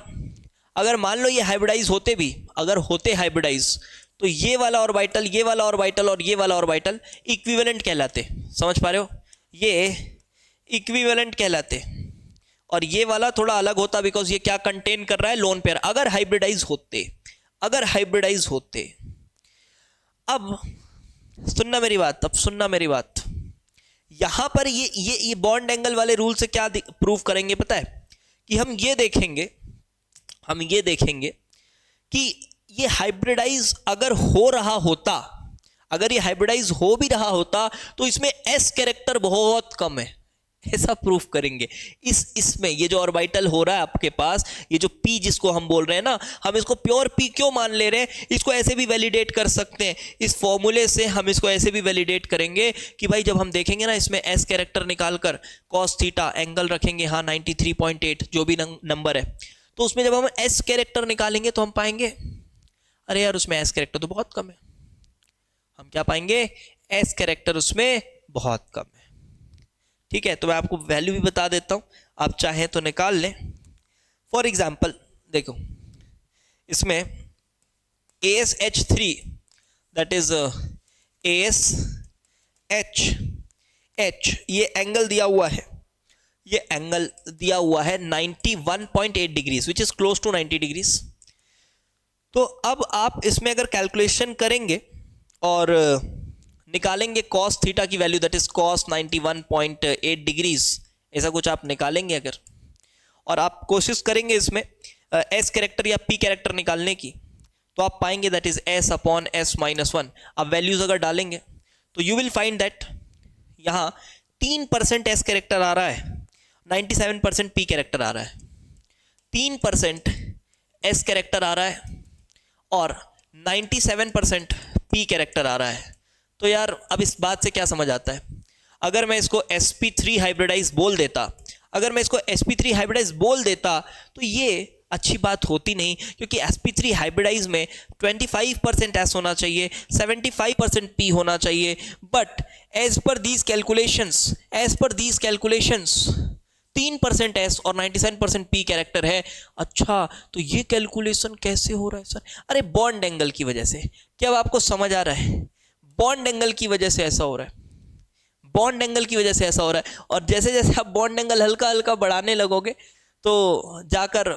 अगर मान लो ये हाइब्रिडाइज होते भी, अगर होते हाइब्रिडाइज, तो ये वाला ऑर्बिटल, ये वाला ऑर्बिटल और ये वाला ऑर्बिटल इक्विवेलेंट कहलाते। समझ पा रहे हो? ये इक्विवेलेंट कहलाते, और ये वाला थोड़ा अलग होता बिकॉज ये क्या कंटेन कर रहा है? Lone pair. अगर हाइब्रिडाइज होते, अब सुनना मेरी बात, यहां पर ये बॉन्ड एंगल वाले रूल से क्या प्रूव करेंगे पता है? कि हम ये देखेंगे कि ये हाइब्रिडाइज अगर हो रहा होता, अगर ये हाइब्रिडाइज हो भी रहा होता, तो इसमें एस कैरेक्टर बहुत कम है, ऐसा प्रूफ करेंगे। इसमें ये जो ऑर्बिटल हो रहा है आपके पास, ये जो पी जिसको हम बोल रहे हैं ना, हम इसको प्योर पी क्यों मान ले रहे हैं? इसको ऐसे भी वैलिडेट कर सकते हैं, इस फॉर्मूले से हम इसको ऐसे भी वैलिडेट करेंगे कि भाई जब हम देखेंगे ना इसमें एस कैरेक्टर निकालकर cos थीटा एंगल रखेंगे, हाँ 93.8 जो भी नंबर है, तो उसमें जब हम एस कैरेक्टर निकालेंगे तो हम पाएंगे अरे यार उसमें एस कैरेक्टर तो बहुत कम है। हम क्या पाएंगे? एस कैरेक्टर उसमें बहुत कम है। ठीक है, तो मैं आपको वैल्यू भी बता देता हूं, आप चाहें तो निकाल लें। फॉर एग्जाम्पल देखो, इसमें ASH3 दैट इज ASH ये एंगल दिया हुआ है 91.8 degrees which is close to 90 degrees. तो अब आप इसमें अगर कैलकुलेशन करेंगे और निकालेंगे cos थीटा की value that is cos 91.8 degrees, ऐसा कुछ आप निकालेंगे अगर, और आप कोशिश करेंगे इसमें s कैरेक्टर या p कैरेक्टर निकालने की, तो आप पाएंगे that is s upon s minus 1। आप वैल्यूज अगर डालेंगे तो यू विल फाइंड दैट यहाँ 3% s कैरेक्टर आ रहा है, 97% p कैरेक्टर आ रहा है। 3% s कैरेक्टर आ रहा है और 97% p कैरेक्टर आ रहा है। तो यार अब इस बात से क्या समझ आता है? अगर मैं इसको sp3 हाइब्रिडाइज बोल देता तो ये अच्छी बात होती नहीं, क्योंकि sp3 हाइब्रिडाइज में 25% s होना चाहिए, 75% p होना चाहिए, but as per these calculations 3% s और 97% p कैरेक्टर है। अच्छा, तो ये कैलकुलेशन कैसे हो रहा है सर? अरे बॉन्ड एंगल की वजह से। क्या अब आपको समझ आ रहा है? बॉन्ड एंगल की वजह से ऐसा हो रहा है, और जैसे जैसे आप बॉन्ड एंगल हल्का हल्का बढ़ाने लगोगे तो जाकर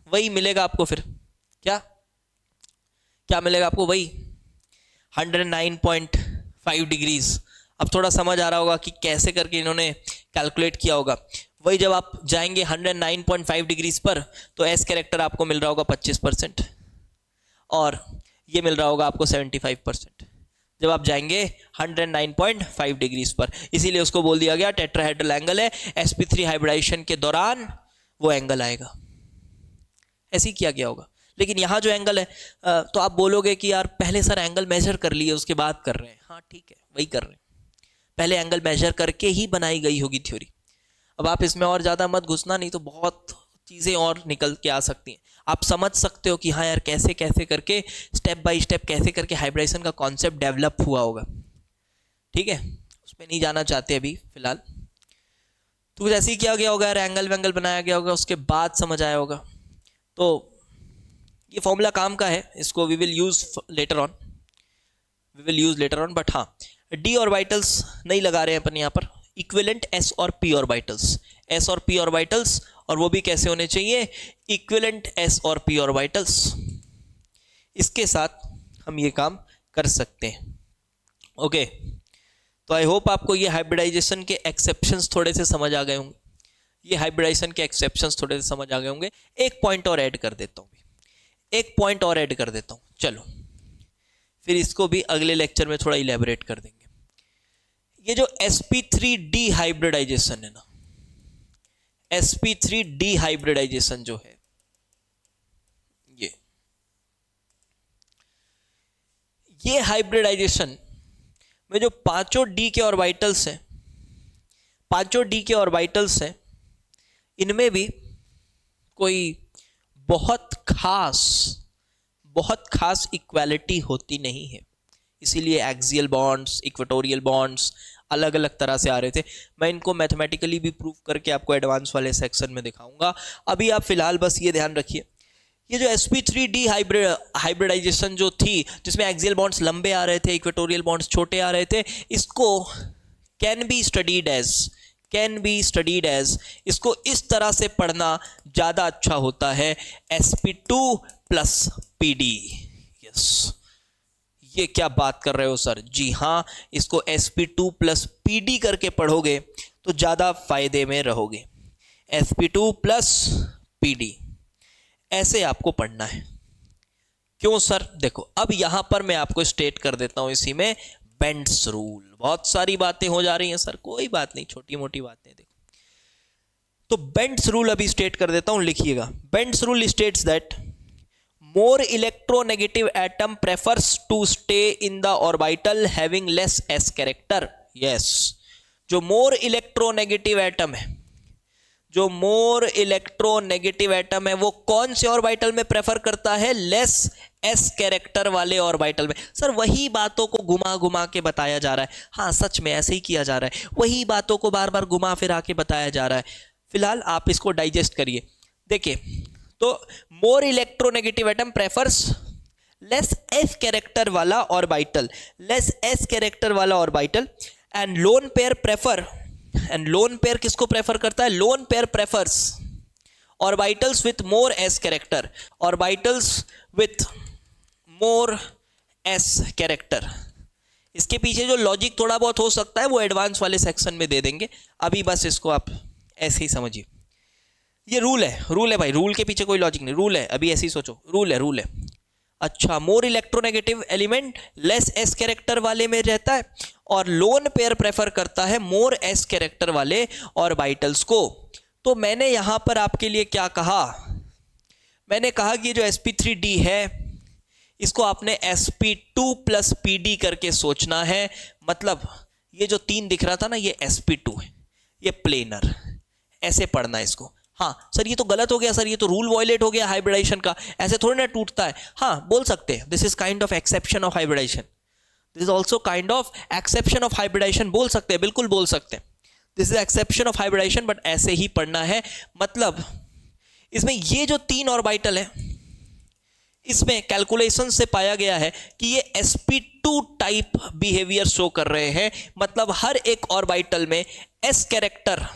वही मिलेगा आपको। फिर क्या मिलेगा आपको? वही 109.5 डिग्रीज। अब थोड़ा समझ आ रहा होगा कि कैसे करके इन्होंने कैलकुलेट किया होगा। वही जब आप जाएंगे 109.5 डिग्रीज पर, तो एस कैरेक्टर आपको मिल रहा होगा 25% और ये मिल रहा होगा आपको 75% जब आप जाएंगे 109.5 डिग्रीज पर। इसीलिए उसको बोल दिया गया टेट्राहेड्रल एंगल है, sp3 हाइब्रिडाइजेशन के दौरान वो एंगल आएगा। ऐसे ही किया गया होगा। लेकिन यहाँ जो एंगल है, तो आप बोलोगे कि यार पहले सर एंगल मेजर कर लिए उसके बाद कर रहे हैं। हाँ ठीक है, वही कर रहे हैं, पहले एंगल मेजर करके ही बनाई गई होगी थ्योरी। अब आप इसमें और ज़्यादा मत घुसना, नहीं तो बहुत चीज़ें और निकल के आ सकती हैं। आप समझ सकते हो कि हाँ यार कैसे कैसे करके स्टेप बाय स्टेप कैसे करके हाइब्रिडाइजेशन का कॉन्सेप्ट डेवलप हुआ होगा। ठीक है, उसमें नहीं जाना चाहते अभी फिलहाल। तो कुछ ऐसे ही किया गया होगा यार, एंगल वैंगल बनाया गया होगा, उसके बाद समझ आया होगा। तो ये फॉर्मूला काम का है, इसको we will use later on, but हाँ डी ऑर्बिटल्स नहीं लगा रहे हैं अपन यहाँ पर, इक्विवेलेंट एस और पी ऑर्बिटल्स, एस और पी ऑर्बिटल्स, और वो भी कैसे होने चाहिए, इक्विवेलेंट एस और पी ऑर्बिटल्स। इसके साथ हम ये काम कर सकते हैं। ओके, तो आई होप आपको ये हाइब्रिडाइजेशन के एक्सेप्शंस थोड़े से समझ आ गए होंगे, एक पॉइंट और ऐड कर देता हूँ, चलो फिर इसको भी अगले लेक्चर में थोड़ा इलेबोरेट कर देंगे। ये जो sp3d हाइब्रिडाइजेशन है ना, sp3d हाइब्रिडाइजेशन जो है, ये हाइब्रिडाइजेशन में जो पांचों डी के ऑर्बिटल्स हैं, इनमें भी कोई बहुत खास इक्वालिटी होती नहीं है। इसीलिए एक्सियल बॉन्ड्स, इक्वेटोरियल बॉन्ड्स अलग अलग तरह से आ रहे थे। मैं इनको मैथमेटिकली भी प्रूव करके आपको एडवांस वाले सेक्शन में दिखाऊंगा। अभी आप फिलहाल बस ये ध्यान रखिए, ये जो sp3d हाइब्रिडाइजेशन जो थी, जिसमें एक्सियल बॉन्ड्स लंबे आ रहे थे, इक्वेटोरियल बॉन्ड्स छोटे आ रहे थे, इसको कैन बी स्टडीड एज, इसको इस तरह से पढ़ना ज़्यादा अच्छा होता है, sp2 प्लस pd। यस, ये क्या बात कर रहे हो सर? जी हाँ, इसको sp2 प्लस pd करके पढ़ोगे तो ज़्यादा फायदे में रहोगे। sp2 प्लस pd ऐसे आपको पढ़ना है। क्यों सर? देखो अब यहां पर मैं आपको स्टेट कर देता हूं इसी में बेंड्स रूल। बहुत सारी बातें हो जा रही हैं सर, कोई बात नहीं, छोटी मोटी बातें। देखो तो बेंड्स रूल अभी स्टेट कर देता हूं, लिखिएगा। Bent's rule states that more electronegative atom prefers to stay in the orbital having less s character. Yes, जो मोर इलेक्ट्रोनेगेटिव एटम है वो कौन से ऑर्बिटल में प्रेफर करता है? लेस एस कैरेक्टर वाले ऑर्बिटल में। सर वही बातों को घुमा घुमा के बताया जा रहा है। हाँ सच में ऐसे ही किया जा रहा है, वही बातों को बार बार घुमा फिरा के बताया जा रहा है। फिलहाल आप इसको डाइजेस्ट करिए। देखिए तो मोर electronegative atom prefers less s character वाला ऑर्बिटल, एंड लोन पेयर किसको प्रेफर करता है? Lone pair prefers orbitals with more S character, इसके पीछे जो लॉजिक थोड़ा बहुत हो सकता है वो एडवांस वाले सेक्शन में दे देंगे, अभी बस इसको आप ऐसे ही समझिए। ये रूल है भाई, रूल के पीछे कोई लॉजिक नहीं, रूल है, अभी ऐसे ही सोचो, रूल है। अच्छा, more electronegative element less s character वाले में रहता है और लोन पेयर प्रेफर करता है मोर एस कैरेक्टर वाले ऑर्बिटल्स को। तो मैंने यहां पर आपके लिए क्या कहा? मैंने कहा कि जो sp3d है इसको आपने sp2 प्लस pd करके सोचना है। मतलब ये जो 3 दिख रहा था ना, ये sp2 है, ये प्लेनर, ऐसे पढ़ना है इसको। हाँ सर ये तो गलत हो गया सर, ये तो रूल वॉयलेट हो गया हाइब्रिडाइजेशन का, ऐसे थोड़ी ना टूटता है। हाँ बोल सकते हैं, this is kind of exception of hybridization, this is also kind of exception of hybridization, बोल सकते हैं, बिल्कुल बोल सकते हैं, this is exception of hybridization, but ऐसे ही पढ़ना है। मतलब इसमें ये जो 3 ऑर्बिटल है, इसमें कैलकुलेशन से पाया गया है कि ये sp2 टाइप बिहेवियर शो कर रहे हैं। मतलब हर एक ऑर्बिटल में s कैरेक्टर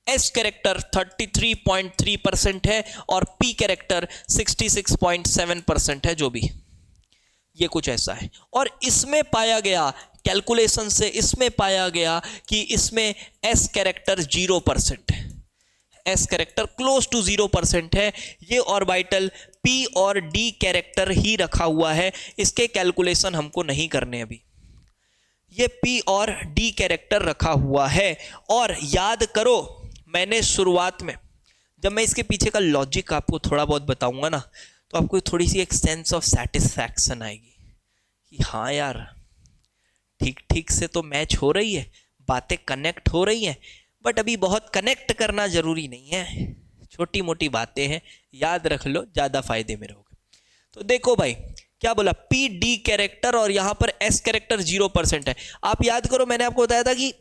33.3% है और p कैरेक्टर 66.7% है, जो भी, ये कुछ ऐसा है। और इसमें पाया गया, कैलकुलेशन से इसमें पाया गया कि इसमें s कैरेक्टर 0% है, s कैरेक्टर क्लोज टू 0% है। ये ऑर्बिटल p और d कैरेक्टर ही रखा हुआ है, इसके कैलकुलेशन हमको नहीं करने अभी, ये p और d कैरेक्टर रखा हुआ है। और याद करो, मैंने शुरुआत में जब मैं इसके पीछे का लॉजिक आपको थोड़ा बहुत बताऊंगा ना, तो आपको थोड़ी सी एक सेंस ऑफ सेटिस्फैक्शन आएगी कि हाँ यार ठीक ठीक से तो मैच हो रही है, बातें कनेक्ट हो रही हैं, बट अभी बहुत कनेक्ट करना जरूरी नहीं है, छोटी मोटी बातें हैं, याद रख लो, ज़्यादा फायदे में रहोगे। तो देखो भाई क्या बोला, पी डी कैरेक्टर और यहाँ पर एस कैरेक्टर 0% है। आप याद करो, मैंने आपको बताया था कि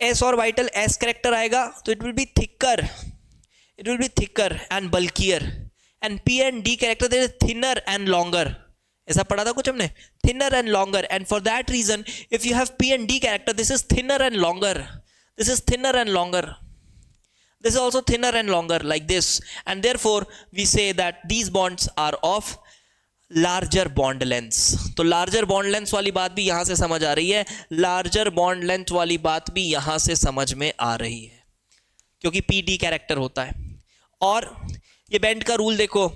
एस और वाइटल एस कैरेक्टर आएगा तो it will be thicker and bulkier, and p and d character there is thinner and longer. ऐसा पढ़ा था कुछ हमने, thinner and longer, and for that reason if you have p and d character, this is thinner and longer, this is thinner and longer, this is also thinner and longer like this, and therefore we say that these bonds are of larger bond lengths। तो larger bond lengths वाली बात भी यहां से समझ आ रही है, larger bond length वाली बात भी यहां से समझ में आ रही है, क्योंकि PD कैरेक्टर होता है। और ये बेंड का रूल देखो,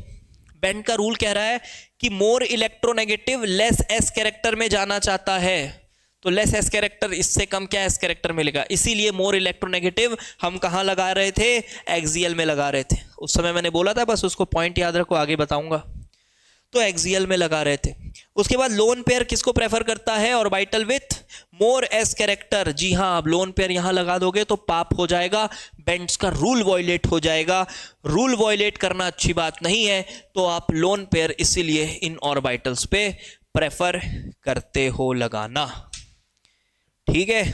बेंड का रूल कह रहा है कि more electronegative less s character में जाना चाहता है, तो लेस एस कैरेक्टर, इससे कम क्या एस कैरेक्टर मिलेगा, इसीलिए मोर इलेक्ट्रोनेगेटिव हम कहां लगा रहे थे, एक्सियल में लगा रहे थे। उस समय मैंने बोला था, बस उसको पॉइंट याद रखो, आगे बताऊंगा। तो एक्सियल में लगा रहे थे। उसके बाद लोन पेयर किसको प्रेफर करता है, orbital with more S character. जी हाँ, अब लोन पेयर यहां लगा दोगे तो पाप हो जाएगा, बेंड्स का रूल वॉयलेट हो जाएगा। रूल वॉयलेट करना अच्छी बात नहीं है, तो आप लोन पेयर इसीलिए इन ऑर्बिटल्स पे प्रेफर करते हो लगाना। ठीक है,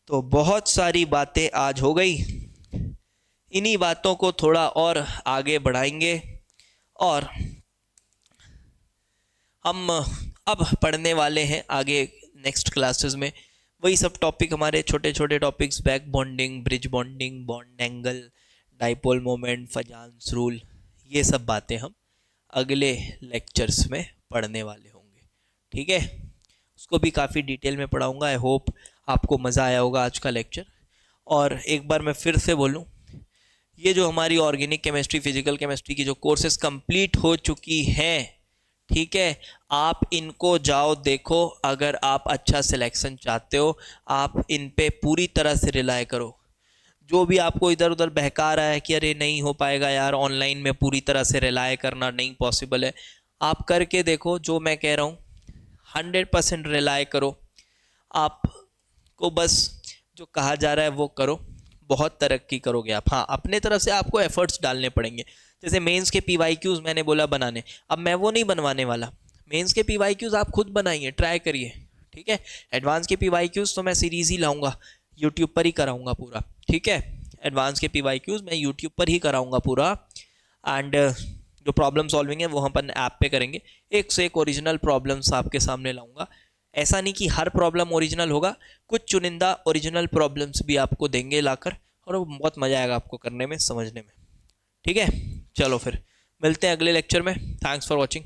तो बहुत सारी बातें आज हो गई, इन्हीं बातों को थोड़ा और आगे बढ़ाएंगे और हम अब पढ़ने वाले हैं आगे नेक्स्ट क्लासेस में वही सब टॉपिक, हमारे छोटे छोटे topics, back bonding, bridge bonding, bond angle, dipole moment, फजान्स rule, ये सब बातें हम अगले लेक्चर्स में पढ़ने वाले होंगे। ठीक है, उसको भी काफ़ी डिटेल में पढ़ाऊंगा। आई होप आपको मज़ा आया होगा आज का लेक्चर। और एक बार मैं फिर से बोलूं, ये जो हमारी ऑर्गेनिक केमिस्ट्री, फिजिकल केमिस्ट्री की जो कोर्सेज कंप्लीट हो चुकी हैं, ठीक है, आप इनको जाओ देखो। अगर आप अच्छा सिलेक्शन चाहते हो, आप इन पे पूरी तरह से रिलाय करो। जो भी आपको इधर उधर बहका रहा है कि अरे नहीं हो पाएगा यार, ऑनलाइन में पूरी तरह से रिलाय करना नहीं पॉसिबल है, आप करके देखो। जो मैं कह रहा हूँ 100% रिलाय करो। आपको बस जो कहा जा रहा है वो करो, बहुत तरक्की करोगे आप। हाँ, अपने तरफ से आपको एफर्ट्स डालने पड़ेंगे। जैसे मेंस के PYQs मैंने बोला बनाने, अब मैं वो नहीं बनवाने वाला। मेंस के PYQs आप खुद बनाइए, ट्राई करिए। ठीक है, एडवांस के PYQs तो मैं सीरीज़ ही लाऊंगा, यूट्यूब पर ही कराऊंगा पूरा। ठीक है, एडवांस के PYQs मैं यूट्यूब पर ही कराऊंगा पूरा। एंड जो प्रॉब्लम सॉल्विंग है वो हम अपन ऐप पे करेंगे। एक से एक ओरिजिनल प्रॉब्लम्स आपके सामने लाऊंगा। ऐसा नहीं कि हर प्रॉब्लम ओरिजिनल होगा, कुछ चुनिंदा ओरिजिनल प्रॉब्लम्स भी आपको देंगे लाकर, और वो बहुत मज़ा आएगा आपको करने में, समझने में। ठीक है, चलो फिर मिलते हैं अगले लेक्चर में। Thanks for watching.